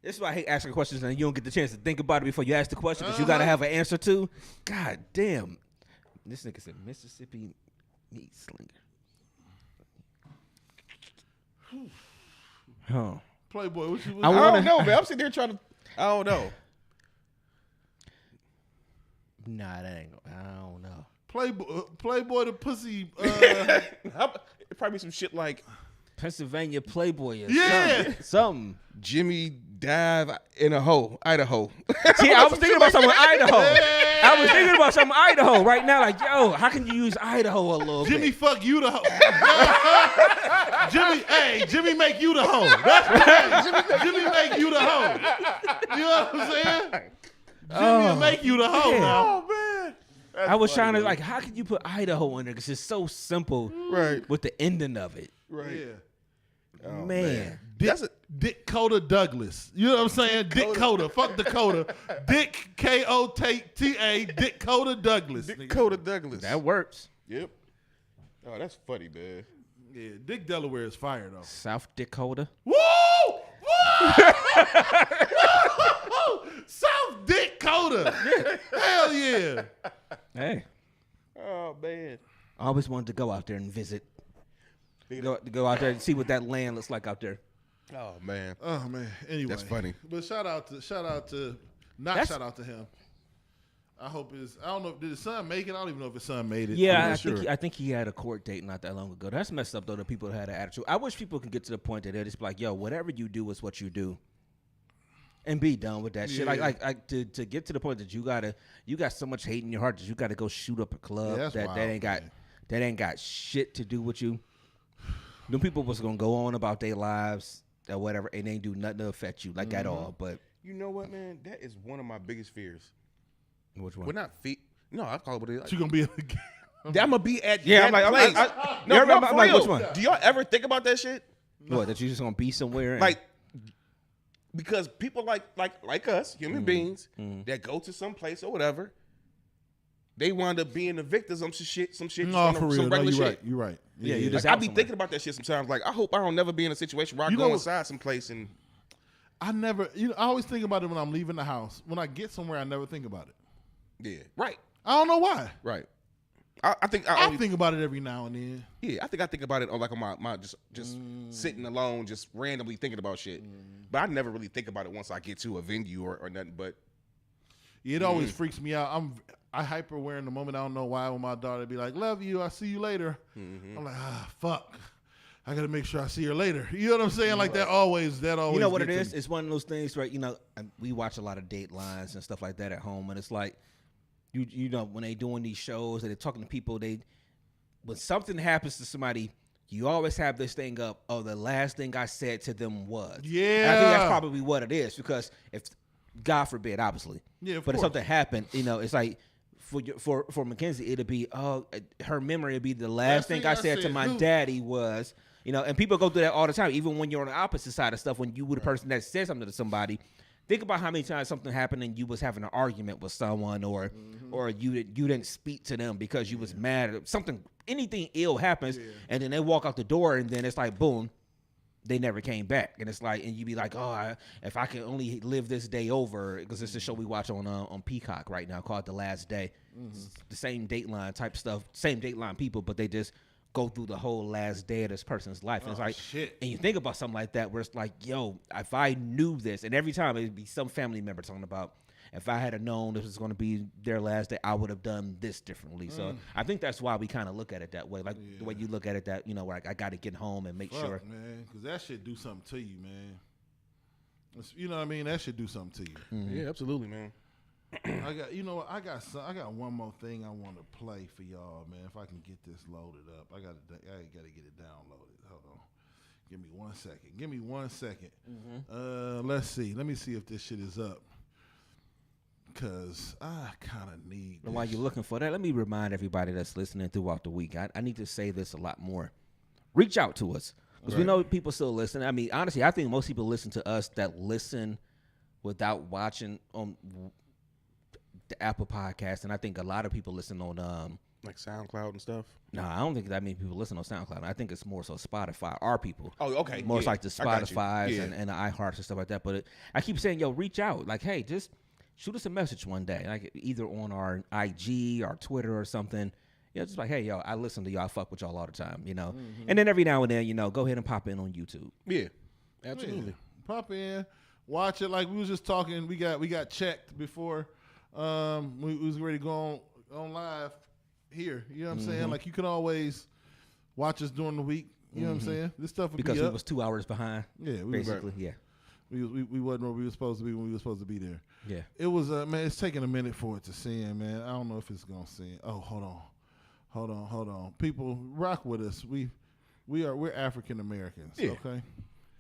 Speaker 5: This is why I hate asking questions and you don't get the chance to think about it before you ask the question because you got to have an answer to. God damn. This nigga said Mississippi meat slinger. Oh.
Speaker 1: Playboy, what you
Speaker 5: I
Speaker 4: I
Speaker 5: wanna-
Speaker 4: don't know, man. I'm sitting there trying to. I don't know.
Speaker 5: Nah, that ain't. I don't know.
Speaker 1: Playboy the pussy.
Speaker 4: It probably some shit like
Speaker 5: Pennsylvania Playboy or
Speaker 1: Yeah.
Speaker 5: something.
Speaker 4: Jimmy dive in a hole, Idaho.
Speaker 5: See, I was thinking about something in Idaho. I was thinking about something in Idaho right now. Like, yo, how can you use Idaho a little
Speaker 1: Jimmy
Speaker 5: bit?
Speaker 1: fuck you the hoe. Jimmy make you the hoe. That's right. Jimmy make you the hoe. You know what I'm saying? Jimmy will make you the hoe
Speaker 5: yeah.
Speaker 1: now.
Speaker 4: man.
Speaker 5: I was trying to, like, how can you put Idaho in there? Because it's so simple
Speaker 4: Right.
Speaker 5: with the ending of it.
Speaker 4: Right.
Speaker 1: Yeah.
Speaker 4: Oh,
Speaker 5: Man.
Speaker 1: Dick Coda Douglas. You know what I'm saying? Dick Coda. Fuck Dakota. Dick Kota, Dick Coda Douglas. nigga.
Speaker 4: Dakota Douglas.
Speaker 5: That works.
Speaker 4: Yep. Oh, that's funny, man.
Speaker 1: Yeah, Dick Delaware is fire though.
Speaker 5: South Dakota.
Speaker 1: Woo! Woo! South Dick Coda. Hell yeah.
Speaker 5: Hey.
Speaker 4: Oh man.
Speaker 5: I always wanted to go out there and visit. Go out there and see what that land looks like out there.
Speaker 4: Oh man.
Speaker 1: Oh man. Anyway,
Speaker 4: That's funny.
Speaker 1: But shout out to shout out to him. I hope I don't know, did his son make it? I don't even know if his son made it.
Speaker 5: Yeah,
Speaker 1: I'm
Speaker 5: I
Speaker 1: not
Speaker 5: think
Speaker 1: sure.
Speaker 5: I think he had a court date not that long ago. That's messed up though. The people that had an attitude. I wish people can get to the point that they're just like, yo, whatever you do is what you do, and be done with that shit.
Speaker 1: Yeah.
Speaker 5: Like to get to the point that you got so much hate in your heart that you got to go shoot up a club
Speaker 1: Yeah, that's
Speaker 5: that
Speaker 1: wild,
Speaker 5: that ain't got shit to do with you. Them people was gonna go on about their lives or whatever, and they ain't do nothing to affect you like at all. But
Speaker 4: You know what, man? That is one of my biggest fears.
Speaker 5: which one?
Speaker 4: We're not No, I call it what it is.
Speaker 1: You gonna be in the game.
Speaker 4: I'm gonna be at
Speaker 5: Yeah,
Speaker 4: that
Speaker 5: I'm
Speaker 4: place.
Speaker 5: like,
Speaker 4: no,
Speaker 5: I'm
Speaker 4: for
Speaker 5: like,
Speaker 4: real.
Speaker 5: which one?
Speaker 4: Do y'all ever think about that shit?
Speaker 5: What, that you just gonna be somewhere? And,
Speaker 4: Like, because people like us, human beings, that go to some place or whatever, they wind up being the victims of some shit.
Speaker 1: No,
Speaker 4: just
Speaker 1: for
Speaker 4: some
Speaker 1: real. No,
Speaker 4: regular
Speaker 1: you're
Speaker 4: shit.
Speaker 1: right. You're right.
Speaker 5: Yeah, you just
Speaker 4: Like, I
Speaker 5: out
Speaker 4: be
Speaker 5: somewhere.
Speaker 4: thinking about that shit sometimes. Like, I hope I don't never be in a situation where I
Speaker 1: You
Speaker 4: go
Speaker 1: know-
Speaker 4: inside some place and
Speaker 1: I never. I always think about it when I'm leaving the house. When I get somewhere, I never think about it.
Speaker 4: yeah, right,
Speaker 1: I don't know why.
Speaker 4: right. I think
Speaker 1: I
Speaker 4: only,
Speaker 1: think about it every now and then.
Speaker 4: yeah, I think about it on like on my just sitting alone, just randomly thinking about shit. But I never really think about it once I get to a venue or nothing. But
Speaker 1: It always freaks me out. I hyper aware in the moment. I don't know why. When my daughter be like, "Love you, I'll see you later," I'm like, fuck. I gotta make sure I see her later. You know what I'm saying? Like that always.
Speaker 5: You know what it
Speaker 1: gets
Speaker 5: is?
Speaker 1: to me.
Speaker 5: It's one of those things where, we watch a lot of Datelines and stuff like that at home, and it's like, you know, when they doing these shows and they're talking to people, when something happens to somebody, you always have this thing up, oh, the last thing I said to them was.
Speaker 1: Yeah.
Speaker 5: And I think that's probably what it is, because if, God forbid, obviously.
Speaker 1: Yeah, of
Speaker 5: but if
Speaker 1: course.
Speaker 5: something happened, it's like, for Mackenzie, it'll be, her memory would be the last thing I said to my daddy was, and people go through that all the time, even when you're on the opposite side of stuff, when you were the person that said something to somebody. Think about how many times something happened and you was having an argument with someone, or you didn't speak to them because you was mad at something. Anything ill happens, and then they walk out the door, and then it's like, boom, they never came back. And it's like, and you be like, oh, if I can only live this day over, because it's a show we watch on Peacock right now called The Last Day. It's the same Dateline type stuff, same Dateline people, but they just go through the whole last day of this person's life. And it's like,
Speaker 1: shit.
Speaker 5: and you think about something like that where it's like, yo, if I knew this, and every time it'd be some family member talking about, if I had known this was going to be their last day, I would have done this differently. So I think that's why we kind of look at it that way, like the way you look at it, that, where I got to get home and make sure.
Speaker 1: Man, because that shit do something to you, man. You know what I mean? That should do something to you.
Speaker 4: yeah, absolutely, man.
Speaker 1: I got one more thing I want to play for y'all, man. If I can get this loaded up, I gotta get it downloaded. Hold on, give me 1 second. Let's see. Let me see if this shit is up, cause I kind of need.
Speaker 5: And while you're looking for that, let me remind everybody that's listening throughout the week. I need to say this a lot more. Reach out to us, because we know people still listen. I mean, honestly, I think most people listen to us that listen without watching on the Apple Podcast, and I think a lot of people listen on
Speaker 4: like SoundCloud and stuff.
Speaker 5: No, I don't think that many people listen on SoundCloud. I think it's more so Spotify. Our people.
Speaker 4: Oh, okay.
Speaker 5: More
Speaker 4: yeah.
Speaker 5: like the Spotifys and the iHearts and stuff like that. But I keep saying, yo, reach out. Like, hey, just shoot us a message one day, like either on our IG or Twitter or something. Yeah, just like, hey, yo, I listen to y'all. I fuck with y'all all the time, you know. And then every now and then, go ahead and pop in on YouTube.
Speaker 4: Yeah, absolutely.
Speaker 1: Yeah. Pop in, watch it. Like we was just talking. We got checked before. We was ready to go on live here. You know what I'm saying? Like you can always watch us during the week. You know what I'm saying? This stuff would
Speaker 5: because
Speaker 1: be
Speaker 5: we
Speaker 1: up.
Speaker 5: was 2 hours behind.
Speaker 1: Yeah,
Speaker 5: basically. Yeah,
Speaker 1: we wasn't where we were supposed to be when we were supposed to be there.
Speaker 5: Yeah,
Speaker 1: it was man. It's taking a minute for it to send, man. I don't know if it's gonna send. Oh, hold on. People, rock with us. We're African Americans.
Speaker 4: Yeah.
Speaker 1: Okay,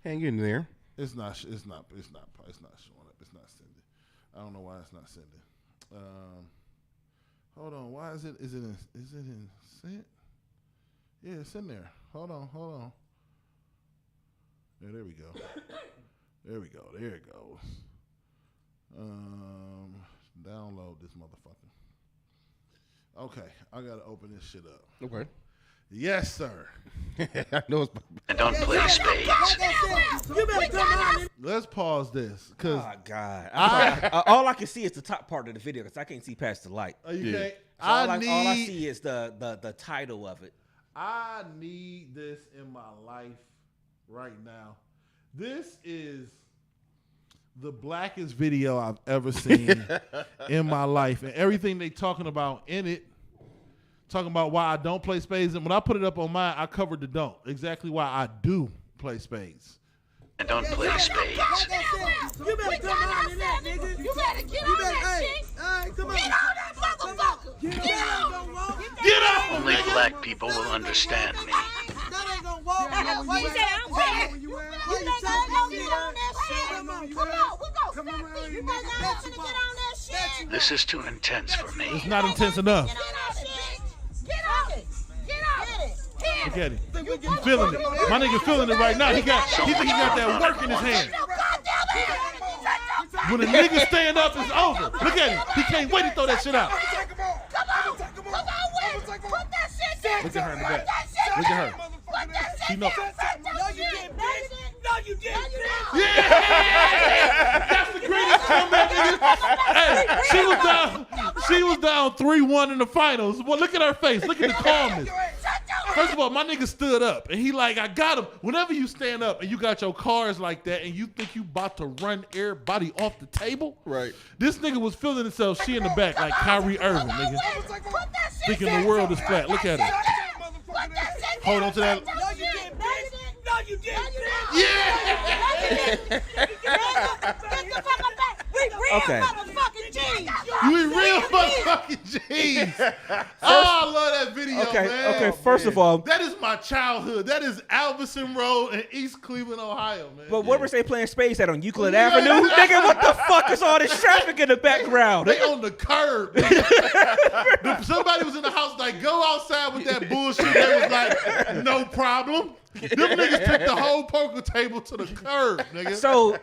Speaker 4: hang in there.
Speaker 1: It's not showing up. It's not sending. I don't know why it's not sending. Hold on. Why is it? Is it in sent? Yeah, it's in there. Hold on. Yeah, there we go. There it goes. Download this motherfucker. Okay, I gotta open this shit up.
Speaker 4: Okay.
Speaker 1: Yes, sir.
Speaker 4: I know it's.
Speaker 9: And don't play spades.
Speaker 1: Let's pause this, cause
Speaker 5: oh God, all I can see is the top part of the video because I can't see past the light.
Speaker 1: you can't.
Speaker 5: So all I see is the title of it.
Speaker 1: I need this in my life right now. This is the blackest video I've ever seen in my life, and everything they talking about in it. Talking about why I don't play spades, and when I put it up on mine, I covered the don't. Exactly why I do play spades.
Speaker 9: And don't play spades.
Speaker 10: You better come on in that, nigga. You better get on that shit. All right, come on. Get on that motherfucker. Get on.
Speaker 9: Only black people will understand me.
Speaker 10: That ain't gonna walk. Why you say I'm black? You think I'm gonna get on that shit? Come on, we gonna stop it. You think I'm gonna get on that shit?
Speaker 9: This is too intense for me.
Speaker 1: It's not intense enough.
Speaker 10: Get on that shit. Get on it. Get on it.
Speaker 1: Look at him. He's feeling it. My nigga feeling it right now. He think he got that work in his hand. When a nigga stand up, it's over. Look at him. He can't wait to throw that shit out. Look at her in the back. Look at her. She know.
Speaker 10: No, you didn't.
Speaker 1: Yeah! That's the greatest comeback, nigga. Hey, she was down 3-1 in the finals. Well, look at her face. Look at the calmness. First of all, my nigga stood up, and he like, I got him. Whenever you stand up and you got your cards like that, and you think you about to run everybody off the table,
Speaker 4: right?
Speaker 1: This nigga was feeling himself. She in the back like Kyrie Irving, nigga. Thinking the world is flat. Look at her. Hold on to that.
Speaker 10: No, you didn't.
Speaker 1: Yeah.
Speaker 5: Okay.
Speaker 1: You in real motherfucking G's. I love that video, man.
Speaker 5: Okay, first of all,
Speaker 1: that is my childhood. That is Alverson Road in East Cleveland, Ohio, man.
Speaker 5: but where was they playing spades at on Euclid Avenue? Nigga, what the fuck is all this traffic in the background?
Speaker 1: They on the curb. Somebody was in the house like, go outside with that bullshit. They was like, no problem. Them niggas took the whole poker table to the curb, nigga.
Speaker 5: So,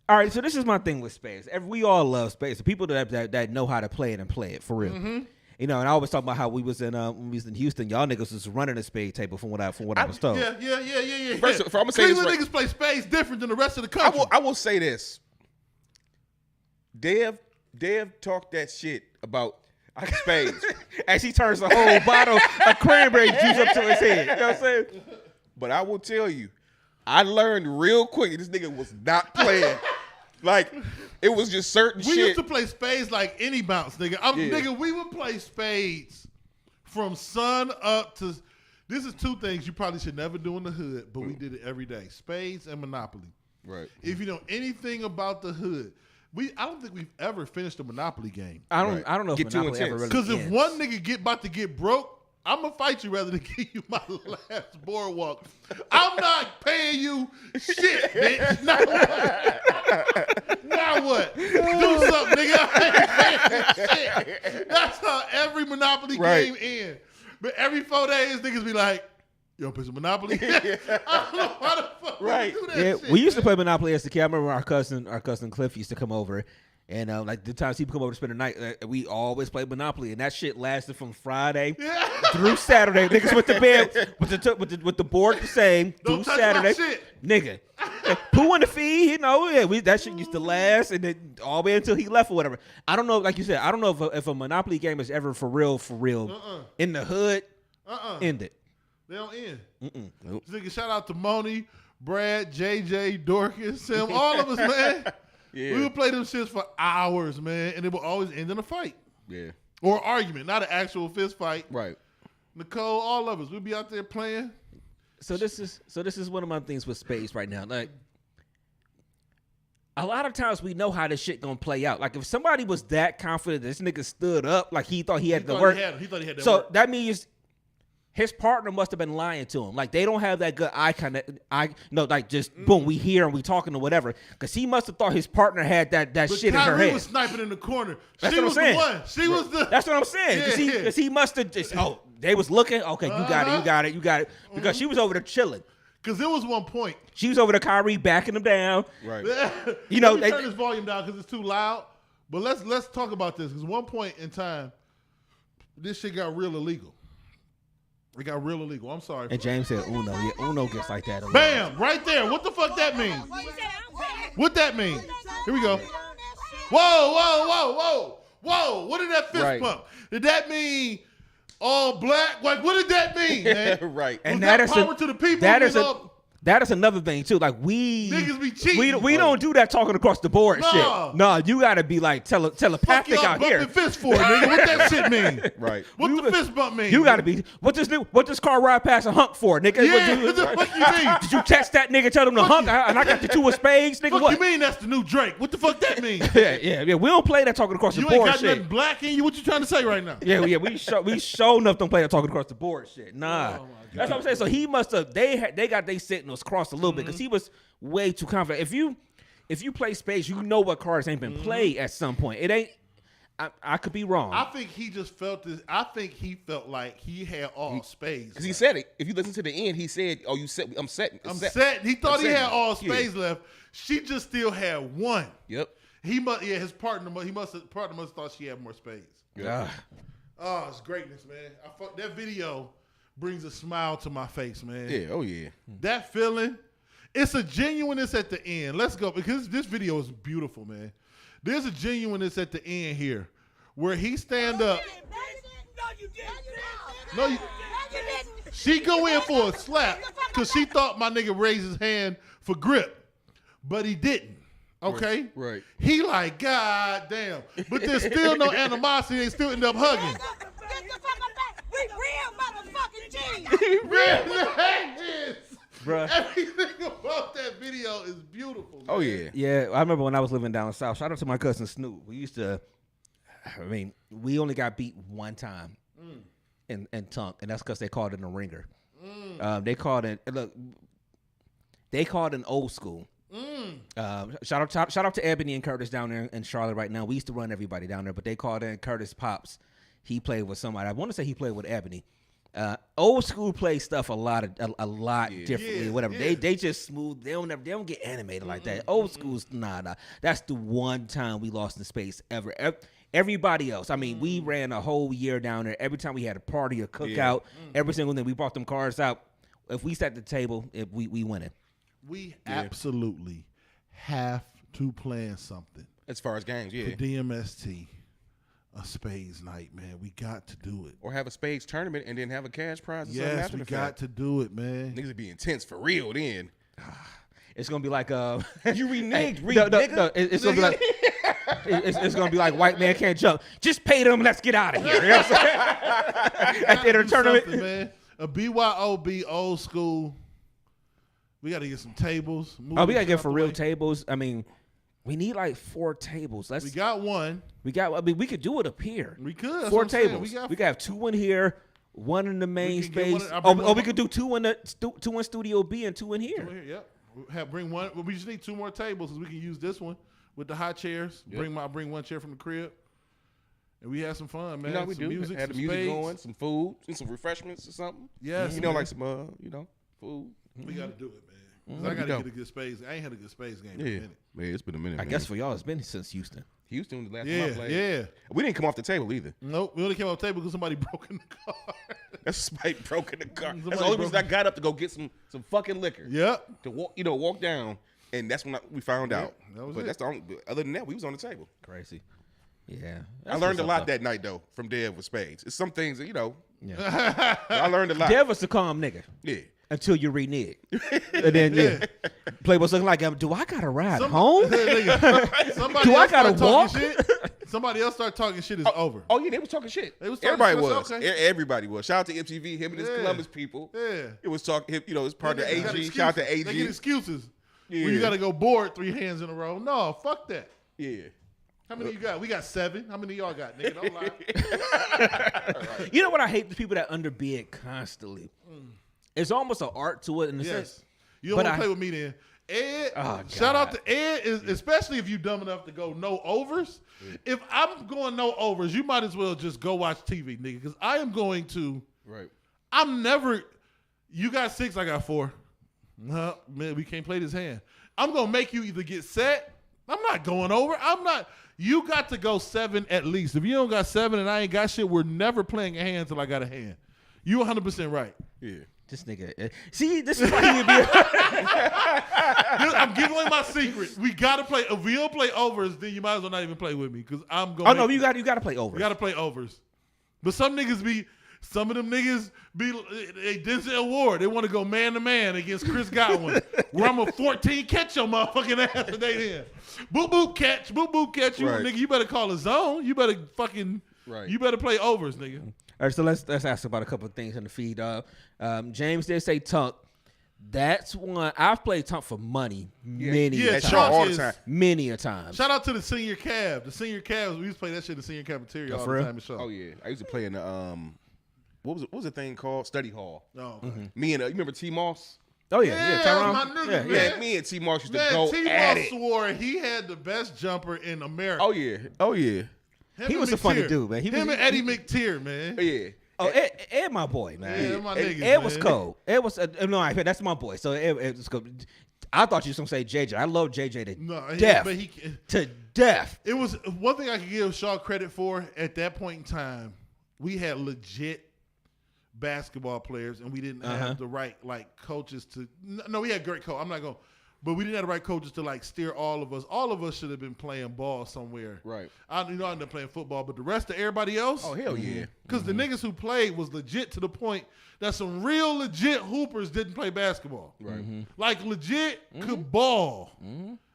Speaker 5: all right, so this is my thing with spades. We all love spades. The people that know how to play it and play it for real.
Speaker 1: Mm-hmm.
Speaker 5: You know, and I always talk about how when we was in Houston, y'all niggas was running a spade table from what I was told.
Speaker 1: Yeah.
Speaker 4: First, I'm gonna say this
Speaker 1: Cleveland
Speaker 4: right.
Speaker 1: niggas play spades different than the rest of the country.
Speaker 4: I will say this. Dev talked that shit about spades.
Speaker 5: As he turns the whole bottle of cranberry juice up to his head. You know what I'm saying?
Speaker 4: But I will tell you, I learned real quick this nigga was not playing. Like, it was just certain
Speaker 1: We
Speaker 4: shit.
Speaker 1: used to play spades like any bounce, nigga. Nigga, we would play spades from sun up to. This is two things you probably should never do in the hood, but we did it every day: spades and Monopoly.
Speaker 4: Right.
Speaker 1: If you know anything about the hood, I don't think we've ever finished a Monopoly game.
Speaker 5: I don't know if
Speaker 4: Get too
Speaker 5: Monopoly ever
Speaker 4: intense.
Speaker 5: really
Speaker 1: Because if
Speaker 5: ends.
Speaker 1: one nigga about to get broke, I'm gonna fight you rather than give you my last boardwalk. I'm not paying you shit, bitch. Now what? Now what? Do something, nigga. I ain't paying you shit. That's how every Monopoly game ends. But every 4 days, niggas be like, "You want to play some Monopoly?" I don't know why the fuck we do that
Speaker 5: Yeah,
Speaker 1: shit.
Speaker 5: we used to play Monopoly as a kid. I remember our cousin Cliff used to come over, and like the times he would come over to spend the night, we always played Monopoly, and that shit lasted from Friday through Saturday. Niggas went to bed with the board the same
Speaker 1: Don't
Speaker 5: through
Speaker 1: touch my
Speaker 5: Saturday.
Speaker 1: shit.
Speaker 5: Nigga, who on the feed? That shit used to last, and then all the way until he left or whatever. I don't know, like you said, I don't know if a Monopoly game is ever for real in the hood. End it.
Speaker 1: They don't end.
Speaker 5: Nope.
Speaker 1: Nigga, shout out to Moni, Brad, JJ, Dorcas, Sam, all of us, man.
Speaker 4: Yeah.
Speaker 1: We would play them shits for hours, man, and it would always end in a fight.
Speaker 4: Yeah.
Speaker 1: Or argument, not an actual fist fight.
Speaker 4: Right.
Speaker 1: Nicole, all of us, we'd be out there playing.
Speaker 5: So this is one of my things with space right now. Like, a lot of times we know how this shit gonna play out. Like, if somebody was that confident, this nigga stood up like he thought he had to work.
Speaker 1: He thought he had that
Speaker 5: So
Speaker 1: work.
Speaker 5: that means his partner must have been lying to him. Like, they don't have that good boom, we hear and we talking or whatever. Because he must have thought his partner had that
Speaker 1: But
Speaker 5: shit in her
Speaker 1: Kyrie
Speaker 5: head.
Speaker 1: was sniping in the corner.
Speaker 5: That's
Speaker 1: She
Speaker 5: what I'm
Speaker 1: was
Speaker 5: saying.
Speaker 1: the one. She was the.
Speaker 5: That's what I'm saying. Because he must have just, they was looking. Okay, you got it. Because she was over there chilling.
Speaker 1: Because there was one point.
Speaker 5: She was over to Kyrie backing him down.
Speaker 4: Right.
Speaker 1: Let me turn this volume down because it's too loud. But let's talk about this because one point in time, this shit got real illegal. It got real illegal. I'm sorry.
Speaker 5: And James said Uno. Yeah, Uno gets like that.
Speaker 1: Bam! Right there. What the fuck that mean? What that mean? Here we go. Whoa. What did that fist pump? Did that mean all black? Like, what did that mean, man?
Speaker 4: Right.
Speaker 5: And
Speaker 1: Was that power to the people?
Speaker 5: That is another thing too. Like,
Speaker 1: Niggas be cheating.
Speaker 5: We don't do that talking across the board
Speaker 1: No.
Speaker 5: shit. No, you gotta be like telepathic
Speaker 1: Fuck y'all
Speaker 5: out here.
Speaker 1: bumping fist for, nigga. What that shit mean?
Speaker 4: Right.
Speaker 1: What the fist bump mean?
Speaker 5: You gotta be what this car ride past a hunk for, nigga?
Speaker 1: Yeah, what the fuck you mean?
Speaker 5: Did you text that nigga, tell him to hunk, and I got the two of spades, nigga?
Speaker 1: What
Speaker 5: What?
Speaker 1: you mean that's the new Drake? What the fuck that mean?
Speaker 5: Yeah. We don't play that talking across
Speaker 1: You
Speaker 5: the
Speaker 1: ain't
Speaker 5: board
Speaker 1: got
Speaker 5: shit.
Speaker 1: nothing black in you. What you trying to say right now?
Speaker 5: Yeah. We show enough don't play that talking across the board shit. Nah. That's what I'm saying. So he must have. They got their signals crossed a little bit because he was way too confident. If you play spades, you know what cards ain't been played at some point. It ain't. I could be wrong.
Speaker 1: I think he just felt this. I think he felt like he had all spades.
Speaker 4: Because he said it. If you listen to the end, he said, "Oh, you set. I'm set.
Speaker 1: I'm set. He thought he had all
Speaker 4: Yeah.
Speaker 1: spades left. She just still had one.
Speaker 4: Yep.
Speaker 1: He must. Yeah, his partner. Must have thought she had more spades.
Speaker 5: Yeah.
Speaker 1: Oh, it's greatness, man. That video brings a smile to my face, man.
Speaker 4: Yeah. Oh yeah.
Speaker 1: That feeling. It's a genuineness at the end. Let's go because this video is beautiful, man. There's a genuineness at the end here where he stand up. No, you didn't. She go in for a slap because she thought my nigga raised his hand for grip, but he didn't. Okay?
Speaker 4: Right.
Speaker 1: He like, God damn. But there's still no animosity. They still end up hugging.
Speaker 10: Get the fuck back. We real motherfucking G's.
Speaker 1: Real legends.
Speaker 5: Bruh.
Speaker 1: Everything about that video is beautiful. Man.
Speaker 4: Oh yeah.
Speaker 5: Yeah, I remember when I was living down south. Shout out to my cousin Snoop. We used to, we only got beat one time in Tunk, and that's because they called it a ringer. They called it old school. Shout out to Ebony and Curtis down there in Charlotte right now. We used to run everybody down there, but they called in Curtis Pops. He played with somebody. I want to say he played with Ebony. Old school play stuff a lot differently. Whatever.
Speaker 1: Yeah.
Speaker 5: They just smooth. They don't get animated like that. Old school's nah. That's the one time we lost in space ever. Everybody else. I mean, we ran a whole year down there. Every time we had a party, a cookout, every single thing we brought them cars out. If we sat at the table, we winning.
Speaker 1: We absolutely have to plan something.
Speaker 4: As far as games, yeah.
Speaker 1: For DMST, a spades night, man. We got to do it.
Speaker 4: Or have a spades tournament and then have a cash prize. Or something
Speaker 1: Yes,
Speaker 4: after
Speaker 1: we
Speaker 4: the
Speaker 1: got
Speaker 4: fact.
Speaker 1: to do it, man.
Speaker 4: Niggas would be intense for real then.
Speaker 5: It's gonna be like
Speaker 4: You reneged,
Speaker 5: no, it's gonna be like it's gonna be like white man can't jump. Just pay them. Let's get out of here. You know what I'm saying? At the end of the tournament,
Speaker 1: man. A BYOB old school. We got to get some tables.
Speaker 5: We gotta get for real tables. I mean, We need like 4 tables.
Speaker 1: We got one.
Speaker 5: I mean, we could do it up here.
Speaker 1: We could. That's
Speaker 5: 4
Speaker 1: what I'm saying.
Speaker 5: tables.
Speaker 1: We
Speaker 5: could have 2 in here, 1 in the main
Speaker 1: can get one
Speaker 5: space.
Speaker 1: in-
Speaker 5: Or we could do 2 in the 2 in Studio B and 2 in here.
Speaker 1: Yep. Bring one. We just need 2 more tables because we can use this one with the high chairs.
Speaker 4: Yep.
Speaker 1: Bring one chair from the crib, and we have some fun, man.
Speaker 4: You know, we
Speaker 1: some
Speaker 4: do.
Speaker 1: Music,
Speaker 4: Had the
Speaker 1: some
Speaker 4: music
Speaker 1: spades.
Speaker 4: going, some food, and some refreshments or something.
Speaker 1: Yes,
Speaker 4: You know,
Speaker 1: man.
Speaker 4: like some, food.
Speaker 1: We got to do it, man. 'Cause I got to get a good spades. I ain't had a good spades game in a
Speaker 4: Yeah.
Speaker 1: minute.
Speaker 4: Man, it's been a minute.
Speaker 5: I guess for y'all, it's been since Houston.
Speaker 4: Houston was the last
Speaker 1: Yeah,
Speaker 4: time I played.
Speaker 1: yeah.
Speaker 4: We didn't come off the table either.
Speaker 1: Nope, we only came off the table because somebody broke in the car.
Speaker 4: That's somebody broke in the car.
Speaker 1: Somebody
Speaker 4: That's the only
Speaker 1: broke
Speaker 4: reason I got up to go get some fucking liquor.
Speaker 1: Yep.
Speaker 4: To walk down, and that's when we found out.
Speaker 1: that was
Speaker 4: but
Speaker 1: it.
Speaker 4: that's the only. Other than that, we was on the table.
Speaker 5: Crazy. Yeah.
Speaker 4: I learned a lot that night though from Dev with spades. It's some things that
Speaker 5: Yeah.
Speaker 4: I learned a lot.
Speaker 5: Dev was a calm nigga.
Speaker 4: Yeah.
Speaker 5: Until you renege. And then, Playboy's looking like, do I got to ride home?
Speaker 1: Somebody
Speaker 5: Do I
Speaker 1: else
Speaker 5: gotta
Speaker 1: start
Speaker 5: walk?
Speaker 1: talking shit. Somebody else start talking shit. It's over.
Speaker 4: Oh yeah, they was talking shit.
Speaker 1: They was talking
Speaker 4: Everybody
Speaker 1: shit,
Speaker 4: was.
Speaker 1: okay.
Speaker 4: Everybody was. Shout out to MTV, him and his
Speaker 1: Yeah.
Speaker 4: Columbus people.
Speaker 1: Yeah.
Speaker 4: It was talking. You know, it's part of
Speaker 1: They
Speaker 4: the
Speaker 1: got
Speaker 4: AG.
Speaker 1: excuses.
Speaker 4: Shout out to AG.
Speaker 1: They get excuses.
Speaker 4: Yeah.
Speaker 1: When you got to go board 3 hands in a row. No, fuck that.
Speaker 4: Yeah.
Speaker 1: How many you got? We got 7. How many y'all got, nigga? Don't lie.
Speaker 5: You know what I hate? The people that underbid constantly. It's almost an art to it in a sense.
Speaker 1: Yes. You don't
Speaker 5: But
Speaker 1: want to play with me then. Ed,
Speaker 5: Oh,
Speaker 1: shout out
Speaker 5: God.
Speaker 1: to Ed, especially if you dumb enough to go no overs. If I'm going no overs, you might as well just go watch TV, nigga, because I am going to.
Speaker 4: Right.
Speaker 1: I'm never. You got 6, I got 4. No, man, we can't play this hand. I'm going to make you either get set. I'm not going over. I'm not. You got to go 7 at least. If you don't got 7 and I ain't got shit, we're never playing a hand until I got a hand. You 100% right.
Speaker 4: Yeah.
Speaker 5: This nigga. See, this is why he would be.
Speaker 1: I'm giving away my secret. We gotta play. If we don't play overs, then you might as well not even play with me because I'm going.
Speaker 5: Oh no, you got to play over.
Speaker 1: We gotta play overs. But some of them niggas be they Denzel Ward. They want to go man to man against Chris Godwin, where I'm a 14 catch your motherfucking ass today. Then boop boop catch, boop boop catch you,
Speaker 4: Right.
Speaker 1: nigga. You better call a zone. You better fucking.
Speaker 4: Right.
Speaker 1: You better play overs, nigga.
Speaker 5: All right, so let's ask about a couple of things in the feed. James did say Tunk. That's one I've played Tunk for money many
Speaker 1: Yeah,
Speaker 5: a
Speaker 1: Tunk
Speaker 5: time.
Speaker 4: all the
Speaker 1: is-
Speaker 4: time.
Speaker 5: Many a time.
Speaker 1: Shout out to the senior cab. The senior cabs. We used to play that shit in the senior cafeteria all
Speaker 5: for
Speaker 1: the
Speaker 5: real?
Speaker 1: time. In show.
Speaker 4: Oh yeah. I used to play in the what was the thing called? Study hall.
Speaker 1: Oh, okay.
Speaker 4: Me and you remember T Moss?
Speaker 5: Oh yeah,
Speaker 1: Yeah,
Speaker 5: Tyrone.
Speaker 1: my nigga,
Speaker 5: yeah,
Speaker 1: man.
Speaker 5: yeah.
Speaker 4: Yeah, me and T Moss used to
Speaker 1: Man,
Speaker 4: go at
Speaker 1: T-Moss
Speaker 4: it.
Speaker 1: swore he had the best jumper in America.
Speaker 4: Oh yeah. Oh yeah.
Speaker 1: Him
Speaker 5: He
Speaker 1: and
Speaker 5: was a funny
Speaker 1: McTeer.
Speaker 5: dude, man.
Speaker 1: Him and Eddie McTeer, man.
Speaker 4: Oh yeah.
Speaker 5: Oh, Ed, my boy, man.
Speaker 1: Yeah, my
Speaker 5: Ed,
Speaker 1: niggas,
Speaker 5: Ed was
Speaker 1: man.
Speaker 5: cold. Ed was no, that's my boy. So Ed was cool. I thought you was gonna say JJ. I love JJ to
Speaker 1: No,
Speaker 5: death.
Speaker 1: but he
Speaker 5: to death.
Speaker 1: it was one thing I could give Shaw credit for at that point in time. We had legit basketball players, and we didn't have the right coaches to. No, we had great coach. I'm not going, but we didn't have the right coaches to steer all of us. All of us should have been playing ball somewhere.
Speaker 4: Right.
Speaker 1: I ended up playing football, but the rest of everybody else.
Speaker 4: Oh hell yeah.
Speaker 1: Because the niggas who played was legit to the point that some real legit hoopers didn't play basketball.
Speaker 4: Right.
Speaker 1: Like legit could ball,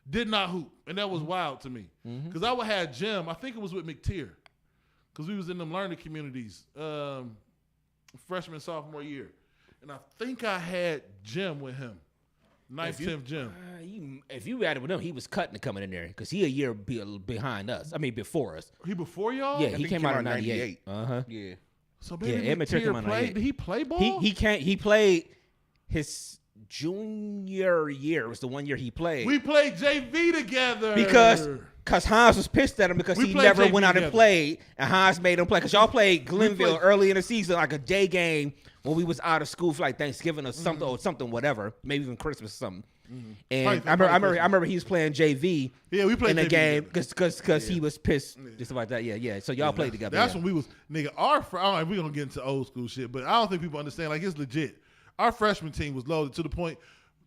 Speaker 1: did not hoop. And that was wild to me. Because I would have Jim, I think it was with McTeer. Because we was in them learning communities freshman, sophomore year. And I think I had Jim with him. 9th, 10th Jim.
Speaker 5: If you had it with him, he was cutting to coming in there because he a year behind us. I mean, before us.
Speaker 1: He before y'all?
Speaker 5: Yeah,
Speaker 4: I
Speaker 5: he
Speaker 4: think
Speaker 5: came out in 98.
Speaker 4: Yeah.
Speaker 1: So
Speaker 5: Yeah,
Speaker 1: maybe
Speaker 5: Ed McTeer came
Speaker 1: McTeer
Speaker 5: out in
Speaker 1: played.
Speaker 5: 98.
Speaker 1: Did he play ball?
Speaker 5: He played his junior year. Was the one year he played.
Speaker 1: We played JV together.
Speaker 5: Because Hines was pissed at him because
Speaker 1: We
Speaker 5: he
Speaker 1: played
Speaker 5: never
Speaker 1: JV
Speaker 5: went out and
Speaker 1: together.
Speaker 5: played, and Hines made him play. Because y'all played Glenville
Speaker 1: played-
Speaker 5: early in the season, like a day game when we was out of school for like Thanksgiving or something, whatever, maybe even Christmas or something. And
Speaker 1: Probably
Speaker 5: I remember
Speaker 1: Christmas.
Speaker 5: he was playing JV.
Speaker 1: Yeah, we played
Speaker 5: in the
Speaker 1: JV
Speaker 5: game
Speaker 1: together.
Speaker 5: because he was pissed, just like that. Yeah. So y'all played together.
Speaker 1: That's
Speaker 5: yeah.
Speaker 1: when we was nigga. All right, we're gonna get into old school shit, but I don't think people understand. Like it's legit. Our freshman team was loaded to the point.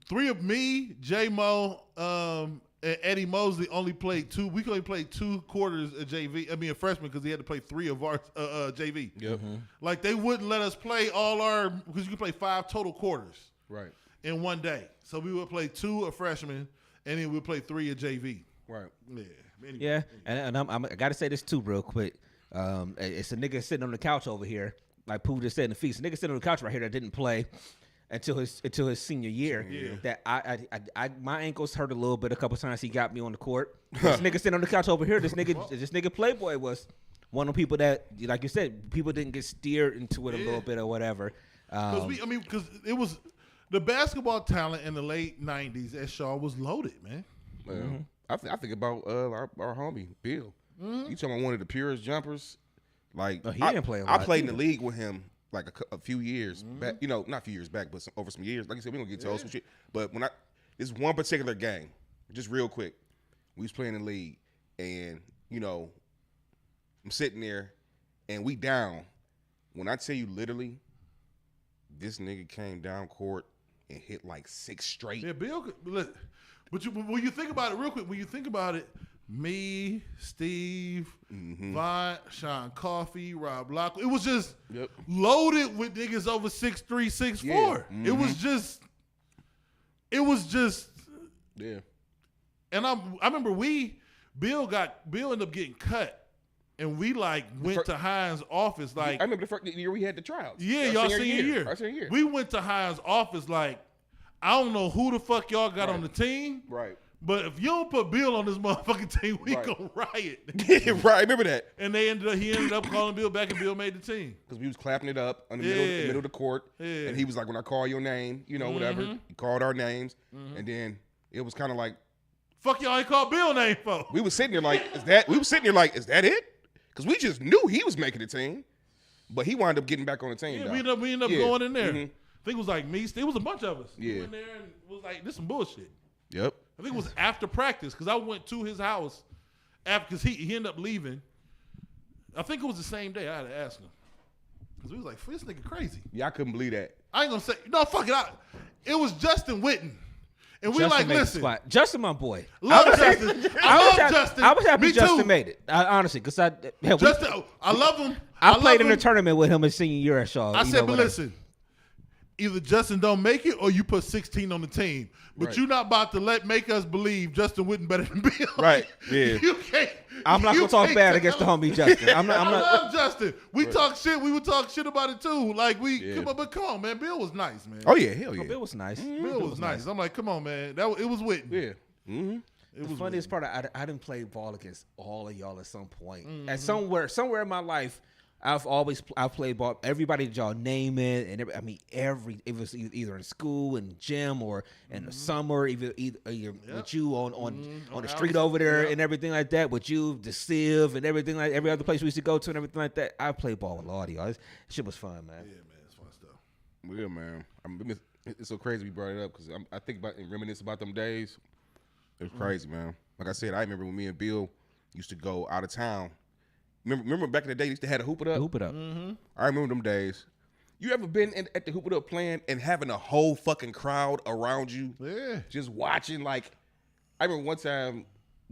Speaker 1: 3 of me, J Mo, and Eddie Mosley only played 2. We only played 2 quarters of JV. I mean, a freshman because he had to play 3 of our JV.
Speaker 4: Yep.
Speaker 1: Like they wouldn't let us play all our because you could play 5 total quarters
Speaker 4: Right.
Speaker 1: in one day. So we would play 2 of freshman, and then we'd play 3 of JV.
Speaker 4: Right.
Speaker 1: Yeah. Anyway.
Speaker 5: Yeah, and I got to say this too real quick. It's a nigga sitting on the couch over here, like Pooh just said in the feast. A nigga sitting on the couch right here that didn't play. until his senior year.
Speaker 1: Yeah.
Speaker 5: That I my ankles hurt a little bit a couple times. He got me on the court. This nigga sitting on the couch over here. This nigga Playboy was one of the people that, like you said, people didn't get steered into it a little bit or whatever.
Speaker 1: Because it was the basketball talent in the late '90s at Shaw was loaded, man.
Speaker 4: I think about our homie Bill. You talking about one of the purest jumpers? Like
Speaker 5: he didn't play a lot
Speaker 4: I played
Speaker 5: either.
Speaker 4: in the league with him like a few years back. You know, not a few years back, but over some years. Like I said, we gonna get to some shit. But this one particular game, just real quick, we was playing in the league, and you know, I'm sitting there, and we down. When I tell you, literally, this nigga came down court and hit like 6 straight.
Speaker 1: Yeah, Bill. But when you think about it, real quick, when you think about it, me, Steve, Vaughn, Sean Coffey, Rob Lockley, it was just loaded with niggas over 6'3", 6'4".
Speaker 4: Yeah.
Speaker 1: It was just.
Speaker 4: Yeah.
Speaker 1: And I remember Bill ended up getting cut, and we went to Hines' office
Speaker 4: I remember the first year we had the tryouts.
Speaker 1: Yeah, y'all senior year.
Speaker 4: Our senior year.
Speaker 1: We went to Hines' office I don't know who the fuck y'all got on the team.
Speaker 4: Right.
Speaker 1: But if you don't put Bill on this motherfucking team, we gonna riot.
Speaker 4: Yeah, right. Remember that.
Speaker 1: And he ended up calling Bill back, and Bill made the team.
Speaker 4: Because we was clapping it up in the middle of the court. Yeah. And he was like, when I call your name, you know, whatever. He called our names. And then it was kind of like,
Speaker 1: fuck y'all ain't called Bill name for.
Speaker 4: We was sitting there like, is that it? Because we just knew he was making the team. But he wound up getting back on the team.
Speaker 1: Yeah, we ended up going in there. I think it was like me. It was a bunch of us.
Speaker 4: Yeah.
Speaker 1: We went in there and was like, this some bullshit.
Speaker 4: Yep.
Speaker 1: I think it was after practice because I went to his house because he ended up leaving. I think it was the same day. I had to ask him because we was like, this nigga crazy.
Speaker 4: Yeah, I couldn't believe that.
Speaker 1: I ain't gonna say no. Fuck it. It was Justin Witten, and we
Speaker 5: Justin made the
Speaker 1: listen.
Speaker 5: spot. Justin, my boy.
Speaker 1: Love Justin. I love Justin.
Speaker 5: I was happy
Speaker 1: Me
Speaker 5: Justin
Speaker 1: too.
Speaker 5: made it. Honestly, because I
Speaker 1: love him.
Speaker 5: I played in
Speaker 1: him.
Speaker 5: a tournament with him his senior year at Shaw.
Speaker 1: I said, but listen, either Justin don't make it or you put 16 on the team. But you're not about to make us believe Justin Witten better than Bill.
Speaker 4: Right. Yeah.
Speaker 1: You can't.
Speaker 5: I'm not gonna talk bad against the homie Justin. I'm not.
Speaker 1: I love Justin. We talk shit. We would talk shit about it too. But come on, man. Bill was nice, man.
Speaker 4: Oh yeah, hell yeah.
Speaker 5: Bill was nice.
Speaker 1: Bill was nice. I'm like, come on, man. It was Witten.
Speaker 4: Yeah.
Speaker 5: The funniest part, I didn't play ball against all of y'all at some point. At somewhere in my life, I've played ball. Everybody that y'all name it, and it was either in school, in the gym, or in the summer, either with you on the street over there and everything like that. With you, the Civ and everything like every other place we used to go to and everything like that. I played ball with a lot of y'all. Shit was fun, man.
Speaker 1: Yeah, man, it's fun stuff.
Speaker 4: Yeah, man. It's so crazy we brought it up because I think about and reminisce about them days. It was crazy, man. Like I said, I remember when me and Bill used to go out of town. Remember back in the day, they used to have a Hoop It Up?
Speaker 5: Hoop It Up.
Speaker 4: I remember them days. You ever been at the Hoop It Up playing and having a whole fucking crowd around you?
Speaker 1: Yeah.
Speaker 4: Just watching. I remember one time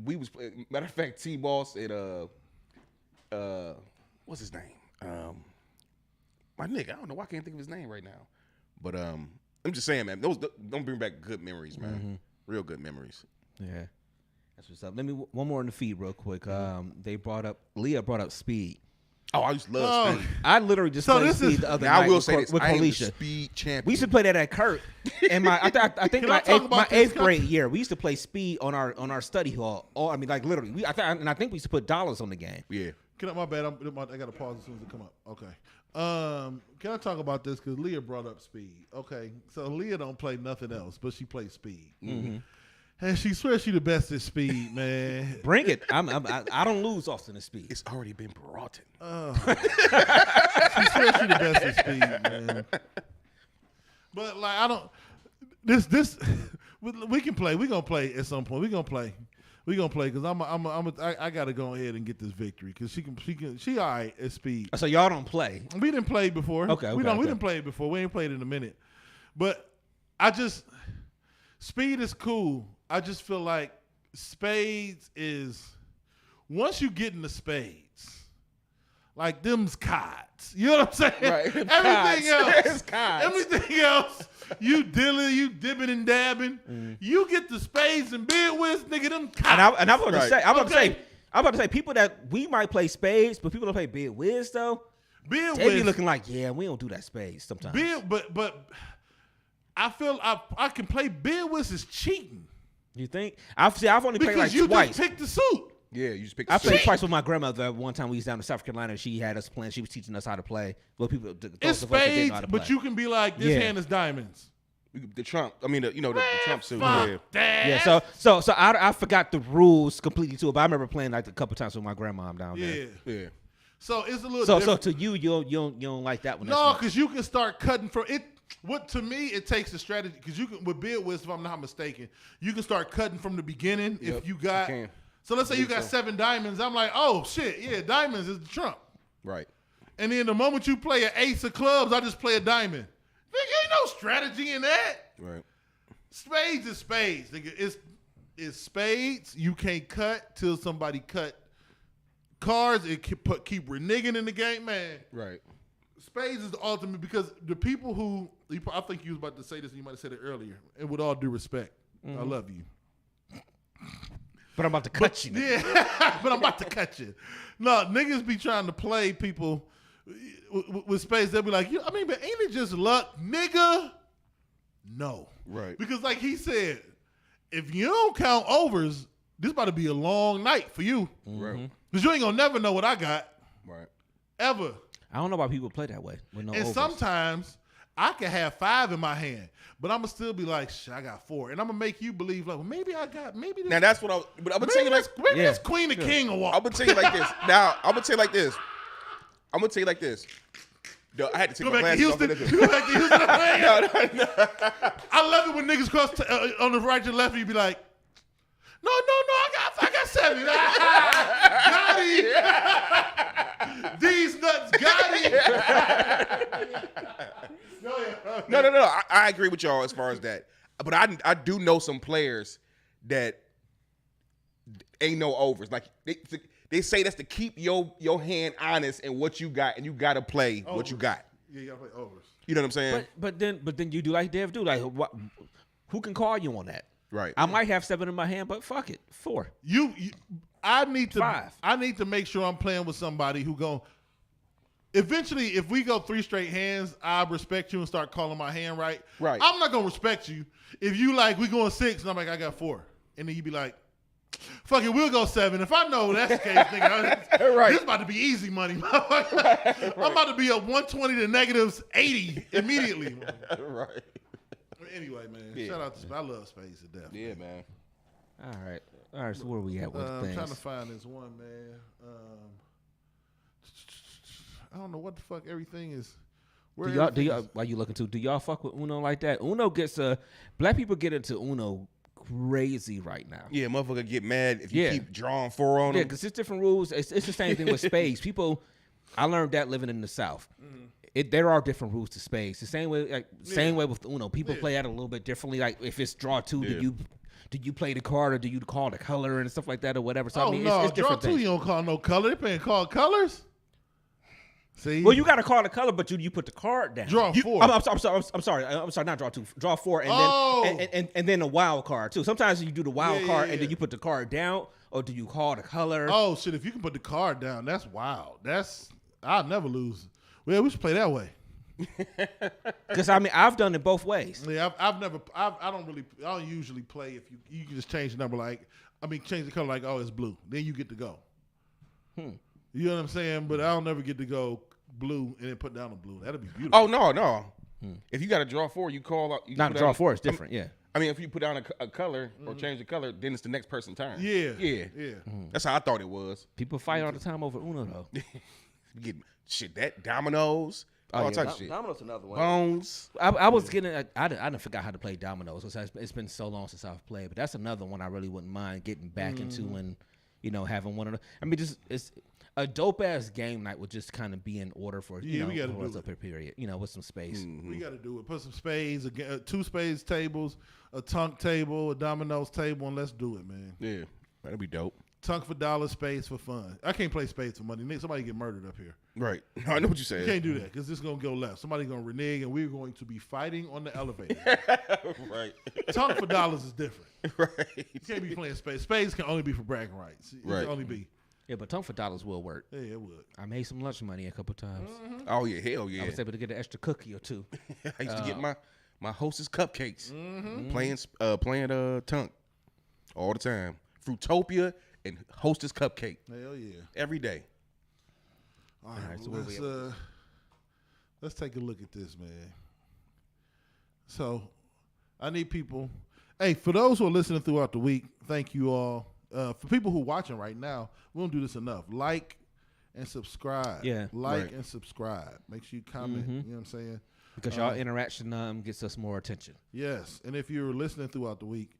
Speaker 4: we was playing, matter of fact, T-Boss and what's his name? My nigga, I don't know why I can't think of his name right now. But I'm just saying, man, those don't bring back good memories, man. Real good memories.
Speaker 5: Yeah. That's what's up. Let me one more in the feed real quick. Leah brought up speed.
Speaker 4: Oh, I used to love speed.
Speaker 5: I literally just played speed the other night.
Speaker 4: I will say this.
Speaker 5: With
Speaker 4: I am the
Speaker 5: Felicia.
Speaker 4: speed champion.
Speaker 5: We used to play that at Kurt. And I think my eighth grade year, we used to play speed on our study hall. Literally. I think we used to put dollars on the game.
Speaker 4: Yeah.
Speaker 1: My bad. I got to pause as soon as it come up. Okay. Can I talk about this? Because Leah brought up speed. Okay. So Leah don't play nothing else, but she plays speed. And she swears she the best at speed, man.
Speaker 5: Bring it. I don't lose often at speed.
Speaker 4: It's already been brought in.
Speaker 1: She swears she the best at speed, man. But I don't. This we can play. We gonna play at some point. We gonna play because I gotta go ahead and get this victory because she all right at speed.
Speaker 5: So y'all don't play.
Speaker 1: We didn't play before.
Speaker 5: Okay.
Speaker 1: We didn't play it before. We ain't played in a minute. But speed is cool. I just feel like spades is once you get into spades, like them's cards. You know what I'm saying?
Speaker 4: Right.
Speaker 1: Everything else, you dilly, you dibbing and dabbing. You get the spades and bid with, nigga, them cards.
Speaker 5: And I'm about to say people that we might play spades, but people don't play bid whiz though.
Speaker 1: Bid
Speaker 5: they
Speaker 1: whiz
Speaker 5: be looking like, yeah, we don't do that spades sometimes.
Speaker 1: but I feel I can play bid whist is cheating.
Speaker 5: You think? I've only played like
Speaker 1: Because you
Speaker 5: twice.
Speaker 1: just picked the suit.
Speaker 4: Yeah, you just pick.
Speaker 5: I played twice with my grandmother. One time we was down in South Carolina. She had us playing. She was teaching us how to play. Well, people, those
Speaker 1: It's
Speaker 5: of us that didn't
Speaker 1: spades,
Speaker 5: know how to
Speaker 1: but
Speaker 5: play.
Speaker 1: you can be like, this hand is diamonds.
Speaker 4: The Trump. I mean, the Trump suit.
Speaker 1: Fuck
Speaker 4: Yeah.
Speaker 1: that.
Speaker 5: Yeah. So I forgot the rules completely too. But I remember playing like a couple times with my grandma down there.
Speaker 1: Yeah.
Speaker 4: Yeah.
Speaker 1: So it's a little
Speaker 5: So
Speaker 1: different.
Speaker 5: to you don't like that one.
Speaker 1: No, because you can start cutting from it. What to me it takes a strategy because you can with bid whist, if I'm not mistaken, you can start cutting from the beginning
Speaker 4: Yep,
Speaker 1: if you got.
Speaker 4: you can.
Speaker 1: So let's say you got 7 diamonds. I'm like, oh shit, yeah, diamonds is the trump.
Speaker 4: Right.
Speaker 1: And then the moment you play an ace of clubs, I just play a diamond. Nigga, ain't no strategy in that.
Speaker 4: Right.
Speaker 1: Spades is spades. Nigga, it's spades. You can't cut till somebody cut cards. It keep reneging in the game, man.
Speaker 4: Right.
Speaker 1: Spades is the ultimate because the people who I think you was about to say this and you might have said it earlier. And with all due respect, I love you.
Speaker 5: But I'm about to cut you.
Speaker 1: Yeah, but I'm about to cut you. No, niggas be trying to play people with spades. They'll be like, but ain't it just luck, nigga? No.
Speaker 4: Right.
Speaker 1: Because like he said, if you don't count overs, this about to be a long night for you.
Speaker 4: Right.
Speaker 1: Because you ain't going to never know what I got.
Speaker 4: Right.
Speaker 1: Ever.
Speaker 5: I don't know why people play that way with no
Speaker 1: And
Speaker 5: overs.
Speaker 1: sometimes I can have 5 in my hand, but I'm going to still be like, shit, I got 4. And I'm going to make you believe, like, well, maybe this.
Speaker 4: Now that's what but I'm gonna tell you like
Speaker 1: Maybe this queen of king will walk.
Speaker 4: I'm gonna tell you like this. Now I'm gonna tell you like this. I had to take
Speaker 1: Go
Speaker 4: my
Speaker 1: back to
Speaker 4: glasses off.
Speaker 1: Houston. Go back to Houston.
Speaker 4: No.
Speaker 1: I love it when niggas cross on the right to the left and you be like, no, I got 7. Got him. These nuts got him.
Speaker 4: No. I agree with y'all as far as that. But I do know some players that ain't no overs. Like they say that's to keep your hand honest in what you got, and you gotta play what you got.
Speaker 1: Yeah, you gotta play overs.
Speaker 4: You know what I'm saying?
Speaker 5: But then you do like Dev do. Like, who can call you on that?
Speaker 4: Right.
Speaker 5: I might have 7 in my hand, but fuck it, 4.
Speaker 1: I need to
Speaker 5: 5.
Speaker 1: I need to make sure I'm playing with somebody who eventually, if we go 3 straight hands, I respect you and start calling my hand right.
Speaker 4: Right.
Speaker 1: I'm not gonna respect you if you like we going 6 and I'm like I got 4, and then you be like, fuck it, we'll go 7. If I know that's the case, nigga,
Speaker 4: Right.
Speaker 1: this about to be easy money. Right. I'm about to be up 120 to negative 80 immediately.
Speaker 4: Right.
Speaker 1: Anyway, man,
Speaker 4: Yeah.
Speaker 1: shout out to I love Space to death.
Speaker 4: Yeah, man.
Speaker 5: All right. So where we at with
Speaker 1: I'm
Speaker 5: things?
Speaker 1: trying to find this one, man. I don't know what the fuck everything is.
Speaker 5: Do y'all? Why you looking to? Do y'all fuck with Uno like that? Uno gets black people get into Uno crazy right now.
Speaker 4: Yeah, motherfucker get mad if you
Speaker 5: Yeah.
Speaker 4: keep drawing 4 on them.
Speaker 5: Yeah, because it's different rules. It's the same thing with spades. People, I learned that living in the South. There are different rules to spades. The same way, way with Uno. People play that a little bit differently. Like if it's draw 2, do you play the card or do you call the color and stuff like that or whatever? So I mean, it's
Speaker 1: draw
Speaker 5: different
Speaker 1: 2,
Speaker 5: things.
Speaker 1: you don't call no color. They paying call colors. See,
Speaker 5: Well, you got to call the color, but you put the card down.
Speaker 1: Draw 4.
Speaker 5: I'm sorry, not draw 2. Draw 4, and then a wild card too. Sometimes you do the wild card and then you put the card down, or do you call the color?
Speaker 1: Oh shit! If you can put the card down, that's wild. I'll never lose. Well, we should play that way.
Speaker 5: Because I mean, I've done it both ways.
Speaker 1: Yeah, I don't usually play if you can just change the number change the color like it's blue. Then you get to go. You know what I'm saying? But I don't never get to go blue and then put down a blue. That'd be beautiful.
Speaker 4: Oh no. If you got to draw 4, you call out.
Speaker 5: Not draw 4 is different. Yeah.
Speaker 4: I mean, if you put down a color or change the color, then it's the next person's turn.
Speaker 1: Yeah.
Speaker 4: That's how I thought it was.
Speaker 5: People fight all the time over Uno though.
Speaker 4: You get shit that dominoes, all types of shit.
Speaker 5: Dominoes another one.
Speaker 4: Bones.
Speaker 5: I was getting. I didn't forgot how to play dominoes. It's been so long since I've played, but that's another one I really wouldn't mind getting back into and having one of the. I mean, just it's a dope ass game night would just kind of be in order for
Speaker 1: we gotta do
Speaker 5: up a period. With some space.
Speaker 1: We got to do it. Put some spades, 2 spades tables, a tunk table, a dominoes table, and let's do it, man.
Speaker 4: Yeah, that'd be dope.
Speaker 1: Tunk for dollars, spades for fun. I can't play spades for money. Somebody get murdered up here.
Speaker 4: Right. I know what you're saying.
Speaker 1: You can't do that because this is going to go left. Somebody's going to renege, and we're going to be fighting on the elevator.
Speaker 4: Right.
Speaker 1: Tunk for dollars is different.
Speaker 4: Right.
Speaker 1: You can't be playing spades. Spades can only be for bragging rights. It
Speaker 4: Right.
Speaker 1: can only be.
Speaker 5: Yeah, but tongue for dollars will work.
Speaker 1: Yeah, it would.
Speaker 5: I made some lunch money a couple times.
Speaker 4: Oh yeah, hell yeah.
Speaker 5: I was able to get an extra cookie or 2.
Speaker 4: I used to get my Hostess cupcakes. Playing Tunk all the time. Fruitopia and Hostess cupcake.
Speaker 1: Hell yeah.
Speaker 4: Every day.
Speaker 1: All right, so let's take a look at this, man. So I need people. Hey, for those who are listening throughout the week, thank you all. For people who are watching right now, we don't do this enough. Like and subscribe.
Speaker 5: Yeah.
Speaker 1: Like and subscribe. Make sure you comment. You know what I'm saying?
Speaker 5: Because y'all interaction gets us more attention.
Speaker 1: Yes. And if you're listening throughout the week,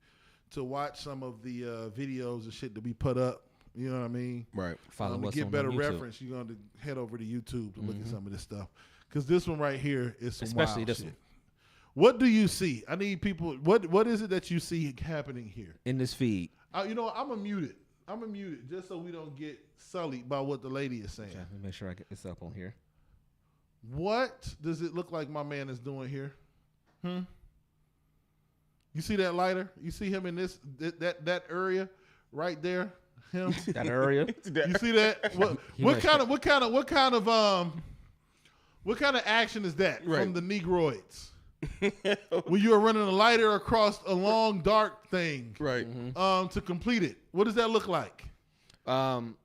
Speaker 1: to watch some of the videos and shit that we put up, you know what I mean?
Speaker 4: Right.
Speaker 5: Follow us
Speaker 1: to get
Speaker 5: on
Speaker 1: better
Speaker 5: YouTube.
Speaker 1: reference, you're going to head over to YouTube to look at some of this stuff. Because this one right here is some
Speaker 5: Especially
Speaker 1: wild
Speaker 5: this
Speaker 1: shit.
Speaker 5: one.
Speaker 1: What do you see? I need people. What is it that you see happening here?
Speaker 5: In this feed.
Speaker 1: You know, I'm going to mute it. I'm going to mute it just so we don't get sullied by what the lady is saying.
Speaker 5: Okay, let me make sure I get this up on here.
Speaker 1: What does it look like my man is doing here? You see that lighter? You see him in this that area right there? Him?
Speaker 5: That area?
Speaker 1: You see that? What kind of action is that from the Negroids? When you are running a lighter across a long dark thing,
Speaker 4: Right.
Speaker 1: to complete it. What does that look like?
Speaker 5: I'll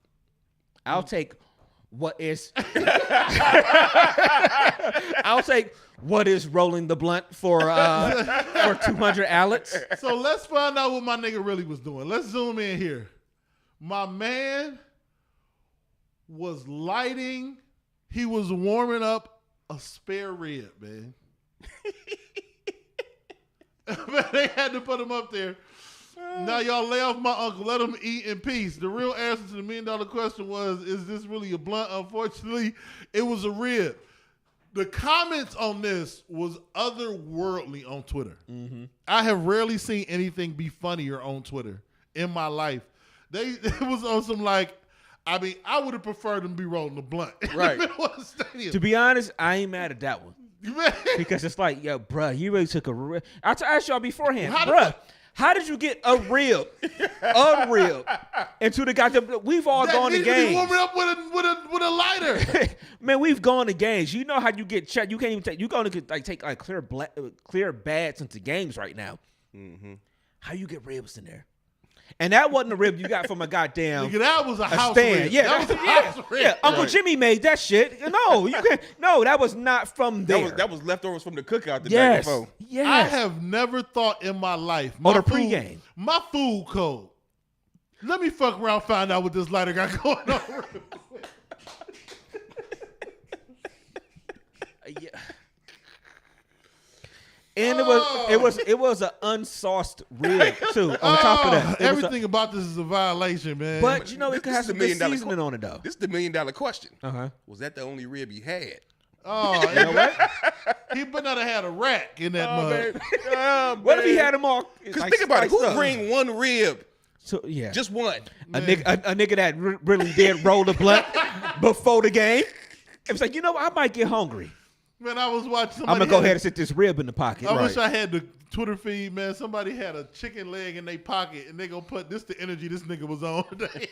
Speaker 5: take what is I'll take what is rolling the blunt for 200 Alex.
Speaker 1: So let's find out what my nigga really was doing. Let's zoom in here. My man was lighting. He was warming up a spare rib, man. Man, they had to put him up there. Now y'all lay off my uncle. Let him eat in peace. The real answer to the $1 million question was, is this really a blunt? Unfortunately, it was a rib. The comments on this was otherworldly on Twitter. I have rarely seen anything be funnier on Twitter in my life. It was on some like, I mean, I would have preferred them to be rolling the blunt in the middle of the stadium.
Speaker 5: To be honest, I ain't mad at that one. Because it's like, yo, bruh, you really took a rib. I asked y'all beforehand, how did you get a rib into the goddamn? We've all gone to games.
Speaker 1: Warming up with a lighter.
Speaker 5: Man, we've gone to games. You know how you get checked. You can't even take. You're going to take clear bads into games right now. How you get ribs in there? And that wasn't a rib you got from a goddamn.
Speaker 1: Nigga, that was a house
Speaker 5: stand.
Speaker 1: rib.
Speaker 5: Yeah,
Speaker 1: that was a house rib.
Speaker 5: Yeah, Uncle Jimmy made that shit. No, you can't. No, that was not from there.
Speaker 4: That was leftovers from the cookout the night before.
Speaker 5: Yes.
Speaker 1: I have never thought in my life.
Speaker 5: Or the pregame.
Speaker 1: My food code. Let me fuck around, find out what this lighter got going on.
Speaker 5: Yeah. And it was an unsauced rib too. On top of that,
Speaker 1: everything about this is a violation, man.
Speaker 5: But you know, it could have some good seasoning on it though.
Speaker 4: This is the $1 million question.
Speaker 5: Uh-huh.
Speaker 4: Was that the only rib he had?
Speaker 1: Oh, you know what? He better not have had a rack in that mud.
Speaker 5: What if he had them all?
Speaker 4: Because think about it. Who bring one rib?
Speaker 5: So yeah,
Speaker 4: just one.
Speaker 5: A nigga that really did roll the blunt before the game. It was like, you know what? I might get hungry.
Speaker 1: Man, I was watching.
Speaker 5: I'm gonna go ahead and sit this rib in the pocket.
Speaker 1: I wish I had the Twitter feed, man. Somebody had a chicken leg in their pocket, and they gonna put this the energy this nigga was on today.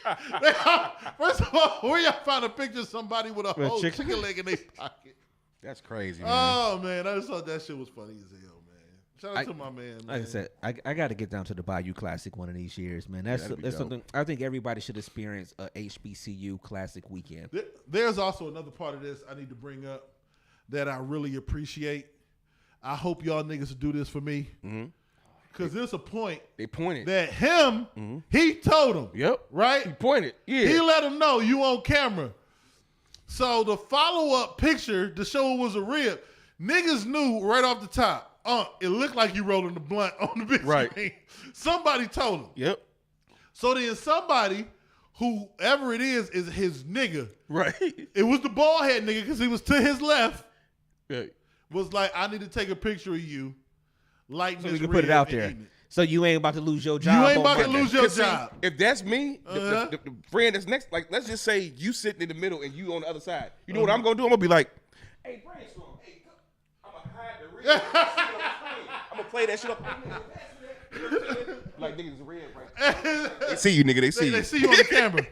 Speaker 1: First of all, where y'all find a picture of somebody with a whole chicken leg in their pocket?
Speaker 4: That's crazy, man.
Speaker 1: Oh man, I just thought that shit was funny as hell, man. Shout out to my man.
Speaker 5: Like I said, I got to get down to the Bayou Classic one of these years, man. That's something I think everybody should experience a HBCU Classic weekend.
Speaker 1: There's also another part of this I need to bring up that I really appreciate. I hope y'all niggas will do this for me. Because there's a point.
Speaker 4: They pointed.
Speaker 1: That him, he told him.
Speaker 4: Yep.
Speaker 1: Right?
Speaker 4: He pointed. Yeah.
Speaker 1: He let him know you on camera. So the follow-up picture to show it was a rib, niggas knew right off the top. It looked like you rolling the blunt on the big screen. Somebody told him.
Speaker 4: Yep.
Speaker 1: So then somebody, whoever it is his nigga.
Speaker 4: Right.
Speaker 1: It was the bald head nigga because he was to his left.
Speaker 4: Right.
Speaker 1: Was like, I need to take a picture of you. Like
Speaker 5: so we can put it out there. So you ain't about to lose your job.
Speaker 1: You ain't about to lose your job.
Speaker 4: If that's me, the friend that's next, like let's just say you sitting in the middle and you on the other side. You know what I'm gonna do? I'm gonna be like, hey, brainstorm. Hey, I'm gonna hide the red. I'm gonna play that shit up. Like niggas red right. They see you, nigga. They see you.
Speaker 1: They see you on the camera.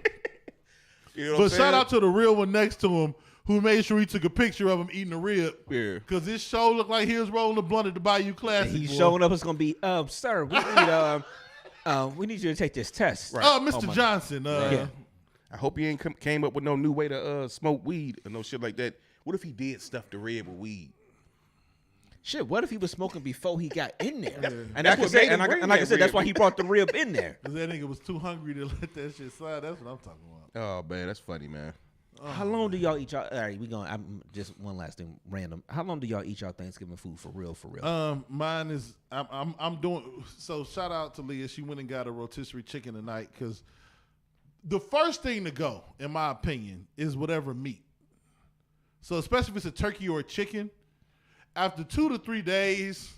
Speaker 4: You know
Speaker 1: but shout out to the real one next to him who made sure he took a picture of him eating a rib.
Speaker 4: Yeah.
Speaker 1: Because this show looked like he was rolling a blunt at the Bayou Classic.
Speaker 5: He's
Speaker 1: boy.
Speaker 5: showing up. It's gonna be, sir, we need you to take this test.
Speaker 4: Right.
Speaker 1: Oh, Mr. Johnson.
Speaker 5: Yeah.
Speaker 4: I hope he ain't came up with no new way to smoke weed or no shit like that. What if he did stuff the rib with weed?
Speaker 5: Shit, what if he was smoking before he got in there? And
Speaker 4: That's what made him bring
Speaker 5: like I
Speaker 4: that
Speaker 5: said, that's
Speaker 4: rib.
Speaker 5: why he brought the rib in there.
Speaker 1: Because that nigga was too hungry to let that shit slide. That's what I'm talking about.
Speaker 4: Oh man, that's funny, man.
Speaker 5: How long do y'all eat y'all? All right, I'm just one last thing, random. How long do y'all eat y'all Thanksgiving food for real?
Speaker 1: Mine is I'm doing so. Shout out to Leah. She went and got a rotisserie chicken tonight because the first thing to go, in my opinion, is whatever meat. So especially if it's a turkey or a chicken, after 2 to 3 days,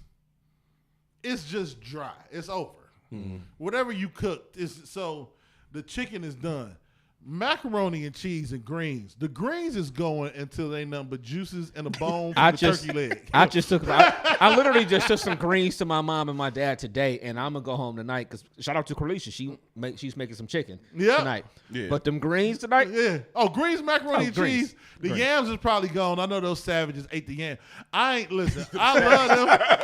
Speaker 1: it's just dry. It's over.
Speaker 4: Mm-hmm.
Speaker 1: Whatever you cooked is so the chicken is done. Macaroni and cheese and greens. The greens is going until they nothing but juices and a bone from the turkey leg.
Speaker 5: I literally just took some greens to my mom and my dad today, and I'm gonna go home tonight because shout out to Carlisha, she's making some chicken tonight.
Speaker 4: Yeah.
Speaker 5: But them greens tonight,
Speaker 1: Yeah. Oh, greens, macaroni, and
Speaker 5: greens.
Speaker 1: cheese. The yams is probably gone. I know those savages ate the yam. I love them.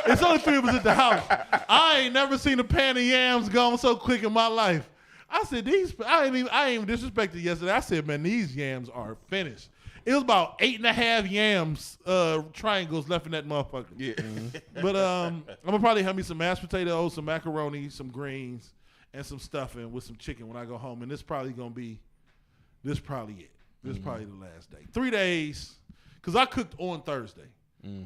Speaker 1: It's only 3 of us at the house. I ain't never seen a pan of yams gone so quick in my life. I said I ain't even disrespected yesterday. I said, man, these yams are finished. It was about 8.5 yams, triangles left in that motherfucker.
Speaker 4: Yeah.
Speaker 1: But I'm gonna probably have me some mashed potatoes, some macaroni, some greens, and some stuffing with some chicken when I go home. And this probably it. This is probably the last day. 3 days, because I cooked on Thursday.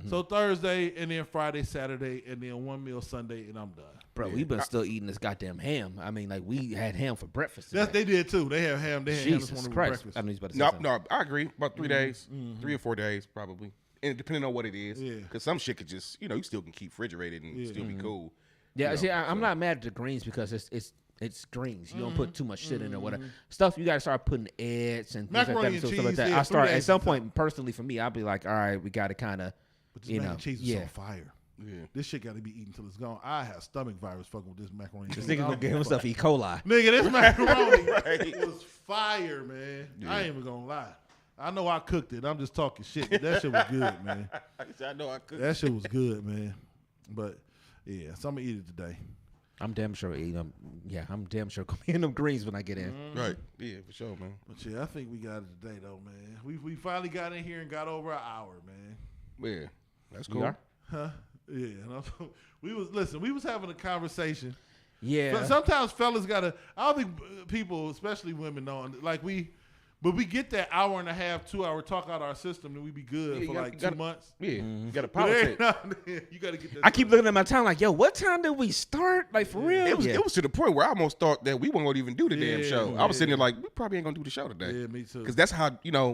Speaker 1: So Thursday and then Friday, Saturday, and then 1 meal Sunday, and I'm done.
Speaker 5: bro, we've been still eating this goddamn ham. I mean, like we had ham for breakfast.
Speaker 1: Yes, they did too. They have ham. They had ham this
Speaker 5: Jesus
Speaker 1: morning
Speaker 5: Christ!
Speaker 1: with breakfast.
Speaker 5: I know he's about to say
Speaker 4: No,
Speaker 5: something.
Speaker 4: no, I agree. About 3 days, 3 or 4 days probably, and depending on what it is.
Speaker 1: Yeah.
Speaker 4: Because some shit could just, you still can keep refrigerated and still be cool.
Speaker 5: Yeah,
Speaker 4: You
Speaker 5: see,
Speaker 4: know,
Speaker 5: I'm not mad at the greens because it's greens. You don't put too much shit in there. Whatever stuff you got to start putting eggs and things
Speaker 1: Macaroni
Speaker 5: like that.
Speaker 1: and
Speaker 5: Stuff like
Speaker 1: cheese,
Speaker 5: that.
Speaker 1: yeah,
Speaker 5: I start
Speaker 1: 3
Speaker 5: at
Speaker 1: days
Speaker 5: some
Speaker 1: is
Speaker 5: point. Personally, for me, I'll be like, all right, we got to kind of,
Speaker 1: But this mac and cheese is
Speaker 5: yeah.
Speaker 1: so fire.
Speaker 4: Yeah.
Speaker 1: This shit got to be eaten till it's gone. I have stomach virus fucking with this macaroni. and
Speaker 5: This
Speaker 1: cheese.
Speaker 5: nigga gonna get himself E. coli.
Speaker 1: Nigga, this macaroni
Speaker 4: Right.
Speaker 1: was fire, man. I ain't even gonna lie. I know I cooked it. I'm just talking shit. But that shit was good, man.
Speaker 4: I know I could.
Speaker 1: That shit was good, man. But yeah, so I'm gonna eat it today.
Speaker 5: I'm damn sure eating them. Yeah, I'm damn sure gonna be in them greens when I get in.
Speaker 4: Right. Yeah, for sure, man.
Speaker 1: But yeah, I think we got it today, though, man. We finally got in here and got over an hour, man.
Speaker 4: Yeah, that's
Speaker 5: You
Speaker 4: cool.
Speaker 5: are?
Speaker 1: Huh? Yeah. And we was having a conversation.
Speaker 5: Yeah.
Speaker 1: But sometimes fellas gotta. I don't think people, especially women, know. Like but we get that hour and a half, 2 hour talk out our system, and we be good
Speaker 4: Yeah,
Speaker 1: for
Speaker 4: you
Speaker 1: like
Speaker 4: gotta-
Speaker 1: 2 months.
Speaker 4: Yeah, you got a
Speaker 1: But every
Speaker 4: politic.
Speaker 1: now and then, you gotta get that.
Speaker 5: I keep looking at my time like, yo, what time did we start? Like for real?
Speaker 4: It was to the point where I almost thought that we weren't going to even do the damn
Speaker 1: Yeah,
Speaker 4: show. I was
Speaker 1: yeah.
Speaker 4: sitting there like, we probably ain't going to do the show today.
Speaker 1: Yeah, me too.
Speaker 4: Because that's how,
Speaker 1: Yeah.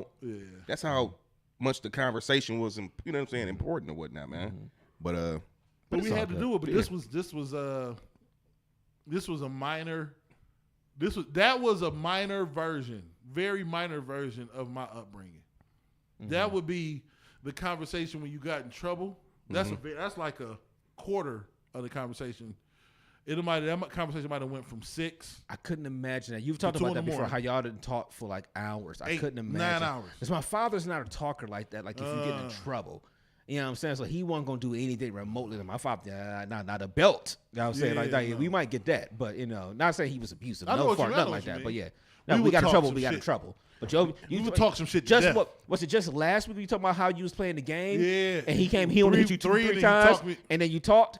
Speaker 4: that's how much the conversation was, you know what I'm saying, important or whatnot, man. But
Speaker 1: But
Speaker 4: it's
Speaker 1: we
Speaker 4: all
Speaker 1: had to
Speaker 4: good.
Speaker 1: do it. But
Speaker 4: Yeah.
Speaker 1: this was a minor. That was a minor version, very minor version of my upbringing. That would be the conversation when you got in trouble. That's that's like a quarter of the conversation. That conversation might have went from 6.
Speaker 5: I couldn't imagine that. You've talked
Speaker 1: 2
Speaker 5: about
Speaker 1: in the
Speaker 5: that before,
Speaker 1: morning.
Speaker 5: how y'all didn't talk for like hours. I
Speaker 1: 8,
Speaker 5: couldn't
Speaker 1: 9
Speaker 5: imagine.
Speaker 1: hours.
Speaker 5: Because my father's not a talker like that. Like if you get in trouble. You know what I'm saying? So he wasn't going to do anything remotely. My father, not a belt. You know what I'm saying?
Speaker 1: Yeah,
Speaker 5: we might get that. But, not saying he was abusive.
Speaker 1: I know
Speaker 5: No
Speaker 1: what you
Speaker 5: fart,
Speaker 1: mean.
Speaker 5: nothing
Speaker 1: I know
Speaker 5: like
Speaker 1: what you
Speaker 5: that. But
Speaker 1: mean.
Speaker 5: yeah. No,
Speaker 1: We
Speaker 5: we
Speaker 1: would
Speaker 5: got in
Speaker 1: talk
Speaker 5: trouble.
Speaker 1: some
Speaker 5: We got in
Speaker 1: shit.
Speaker 5: trouble. But you
Speaker 1: would talk some shit to
Speaker 5: just
Speaker 1: death.
Speaker 5: was it just last week you talking about how you was playing the game?
Speaker 1: Yeah.
Speaker 5: And he came, he only hit you
Speaker 1: Three,
Speaker 5: three
Speaker 1: and then you
Speaker 5: times.
Speaker 1: talked me-
Speaker 5: And then you talked?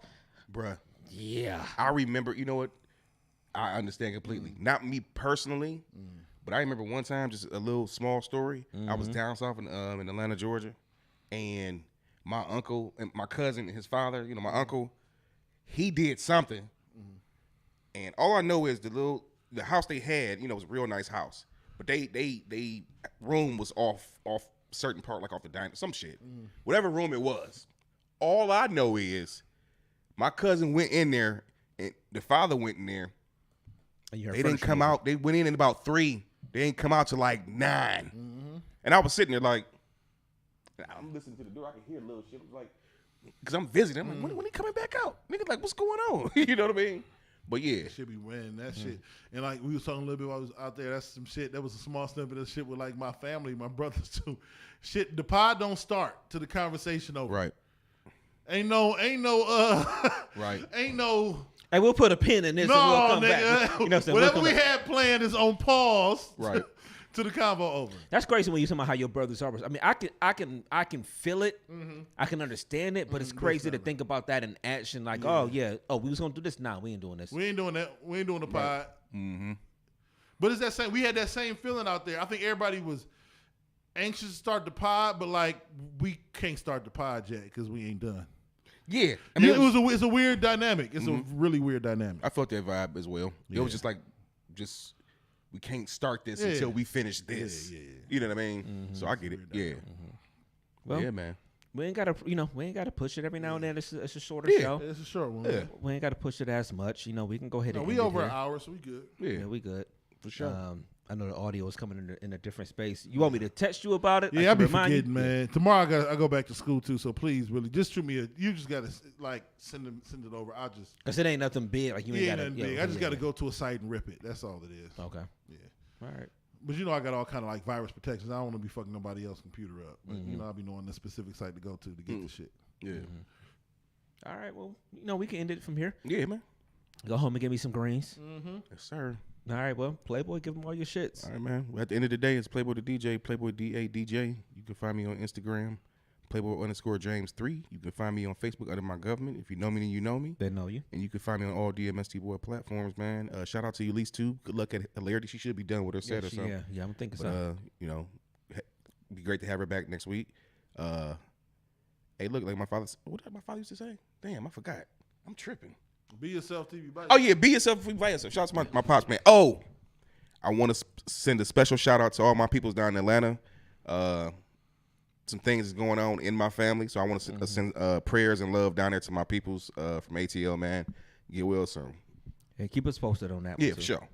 Speaker 4: bruh,
Speaker 5: Yeah.
Speaker 4: I remember, you know what? I understand completely. Not me personally, but I remember one time, just a little small story. I was down south in Atlanta, Georgia, and my uncle and my cousin and his father, my uncle, he did something. And all I know is the house they had, was a real nice house. But they room was off certain part, like off the dining, some shit. Whatever room it was. All I know is my cousin went in there and the father went in there.
Speaker 5: And you heard
Speaker 4: They didn't
Speaker 5: first
Speaker 4: come
Speaker 5: music.
Speaker 4: out. They went in at about 3. They didn't come out till like 9. And I was sitting there like, I'm listening to the door. I can hear a little shit. It was like, because I'm visiting. I'm like, when he coming back out? Nigga, like, what's going on? You know what I mean? But yeah,
Speaker 1: That shit be winning that shit. And like we was talking a little bit while I was out there. That's some shit. That was a small snippet of shit with like my family, my brothers too. Shit, the pod don't start till the conversation over.
Speaker 4: right.
Speaker 1: Ain't no
Speaker 4: Right.
Speaker 1: Ain't no.
Speaker 5: Hey, we'll put a pin in this and we'll come back. You know what I'm saying?
Speaker 1: Whatever
Speaker 5: We'll
Speaker 1: we
Speaker 5: come back.
Speaker 1: had planned is on pause.
Speaker 4: Right.
Speaker 1: To the convo over.
Speaker 5: That's crazy when you talk about how your brothers are. I mean, I can feel it. I can understand it, but it's crazy to think about that in action. Like, we was gonna do this. Nah, we ain't doing this.
Speaker 1: We ain't doing that. We ain't doing the pod.
Speaker 4: Mm-hmm.
Speaker 1: But it's that same. We had that same feeling out there. I think everybody was anxious to start the pod, but like we can't start the pod yet because we ain't done.
Speaker 4: Yeah, I mean,
Speaker 1: it's a weird dynamic. It's a really weird dynamic.
Speaker 4: I felt that vibe as well. It was just like, we can't start this until we finish this.
Speaker 1: Yeah.
Speaker 4: You know what I mean? So I get it. Yeah.
Speaker 5: Well,
Speaker 4: yeah, man.
Speaker 5: We ain't gotta push it every now and then. It's a shorter
Speaker 4: Yeah.
Speaker 5: show.
Speaker 1: It's a short one.
Speaker 4: Yeah.
Speaker 5: We ain't gotta push it as much. We can go ahead
Speaker 1: No,
Speaker 5: and
Speaker 1: we
Speaker 5: end it
Speaker 1: over
Speaker 5: here.
Speaker 1: an hour, so we good.
Speaker 4: Yeah,
Speaker 5: we good.
Speaker 4: for sure.
Speaker 5: I know the audio is coming in a different space. You want me to text you about it?
Speaker 1: Yeah,
Speaker 5: Like,
Speaker 1: I
Speaker 5: to
Speaker 1: be
Speaker 5: remind you?
Speaker 1: forgetting, man. Tomorrow I go back to school too, so please, really, just shoot me you just gotta like send it over. I'll just.
Speaker 5: Cause it ain't nothing big. Like you ain't gotta.
Speaker 1: Nothing big. I just gotta go to a site and rip it. That's all it is.
Speaker 5: Okay.
Speaker 1: Yeah.
Speaker 5: All right.
Speaker 1: But I got all kind of like virus protections. I don't want to be fucking nobody else's computer up. But I'll be knowing the specific site to go to get the shit.
Speaker 4: Yeah.
Speaker 5: All right. Well, we can end it from here.
Speaker 4: Yeah, man.
Speaker 5: Go home and give me some greens.
Speaker 4: Yes, sir.
Speaker 5: All right. Well, Playboy, give them all your shits.
Speaker 4: All right, man. Well, at the end of the day, it's Playboy the DJ, Playboy DA DJ. You can find me on Instagram, Playboy_James3. You can find me on Facebook under my government. If you know me, then you know me.
Speaker 5: They know you.
Speaker 4: And you can find me on all DMST Boy platforms, man. Shout out to Elise too. Good luck at Hilarity. She should be done with her set or something.
Speaker 5: Yeah, I'm thinking so.
Speaker 4: Be great to have her back next week. Hey, look, like what did my father used to say? Damn, I forgot. I'm tripping.
Speaker 1: Be yourself, TV. Bye.
Speaker 4: Oh yeah, be yourself before you buy yourself. Shout out to my pops, man. Oh, I want to send a special shout out to all my peoples down in Atlanta. Some things is going on in my family, so I want to send prayers and love down there to my peoples from ATL, man. Get well soon.
Speaker 5: Yeah, keep us posted on that.
Speaker 4: Yeah,
Speaker 5: one
Speaker 4: for
Speaker 5: too.
Speaker 4: sure.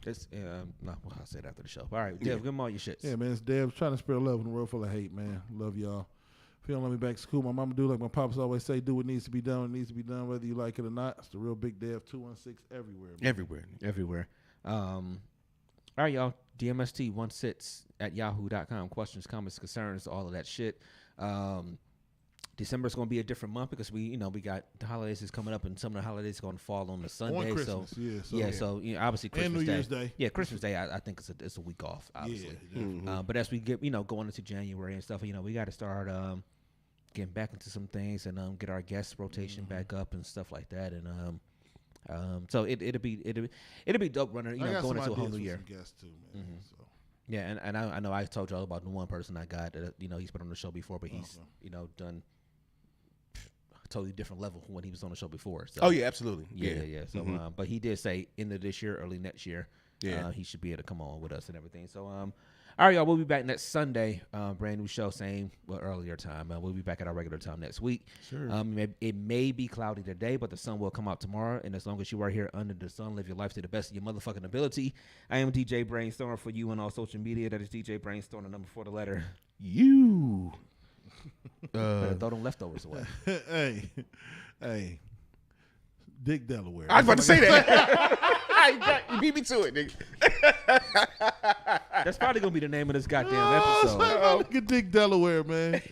Speaker 5: I'll say it after the show. All right, Dev, give them all your shits.
Speaker 1: Yeah, man, it's Dev trying to spread love in a world full of hate, man. Love y'all. If you don't let me back to school, my mama do like my pops always say, do what needs to be done. It needs to be done whether you like it or not. It's the real Big Dev 216 everywhere. Man.
Speaker 5: Everywhere. All right, y'all. DMST16@yahoo.com. Questions, comments, concerns, all of that shit. December is going to be a different month because we got the holidays is coming up and some of the holidays are going to fall on the Sunday.
Speaker 1: On Christmas,
Speaker 5: so obviously Christmas
Speaker 1: and New
Speaker 5: Day.
Speaker 1: Year's Day.
Speaker 5: Yeah, Christmas Day. I think it's a week off, obviously.
Speaker 1: Yeah,
Speaker 5: but as we get going into January and stuff, we got to start getting back into some things and get our guest rotation back up and stuff like that. And so it'll be dope running. Going into a whole new year.
Speaker 1: Some guests too, man. So.
Speaker 5: Yeah, and I know I told y'all about the one person I got that he's been on the show before, but he's done a totally different level from when he was on the show before. So,
Speaker 4: Oh yeah, absolutely.
Speaker 5: Yeah. So, but he did say end of this year, early next year, he should be able to come on with us and everything. So, all right, y'all, we'll be back next Sunday. Brand new show, earlier time. We'll be back at our regular time next week.
Speaker 4: Sure.
Speaker 5: It may be cloudy today, but the sun will come out tomorrow. And as long as you are here under the sun, live your life to the best of your motherfucking ability. I am DJ Brainstormer for you on all social media. That is DJ Brainstormer, number 4 the letter.
Speaker 4: You.
Speaker 5: Better throw them leftovers away.
Speaker 1: Hey. Dick Delaware.
Speaker 4: I was about to say that. You beat me to it, nigga.
Speaker 5: That's probably gonna be the name of this goddamn episode.
Speaker 1: Look at Dick Delaware, man.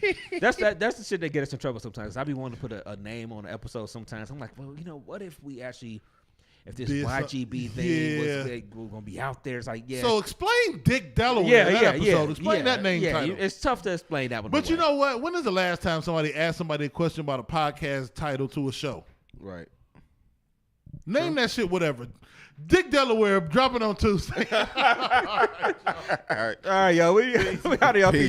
Speaker 5: That's the shit that get us in trouble sometimes. I be wanting to put a name on an episode sometimes. I'm like, well, what if we actually, if this YGB thing we're gonna be out there? It's like, yeah.
Speaker 1: So explain Dick Delaware in that episode. Explain that name title.
Speaker 5: It's tough to explain that one.
Speaker 1: But you know what? When is the last time somebody asked somebody a question about a podcast title to a show?
Speaker 4: Right.
Speaker 1: Name that shit whatever. Dick Delaware dropping on Tuesday.
Speaker 4: All right.
Speaker 5: All right, y'all. We out of y'all. Peace.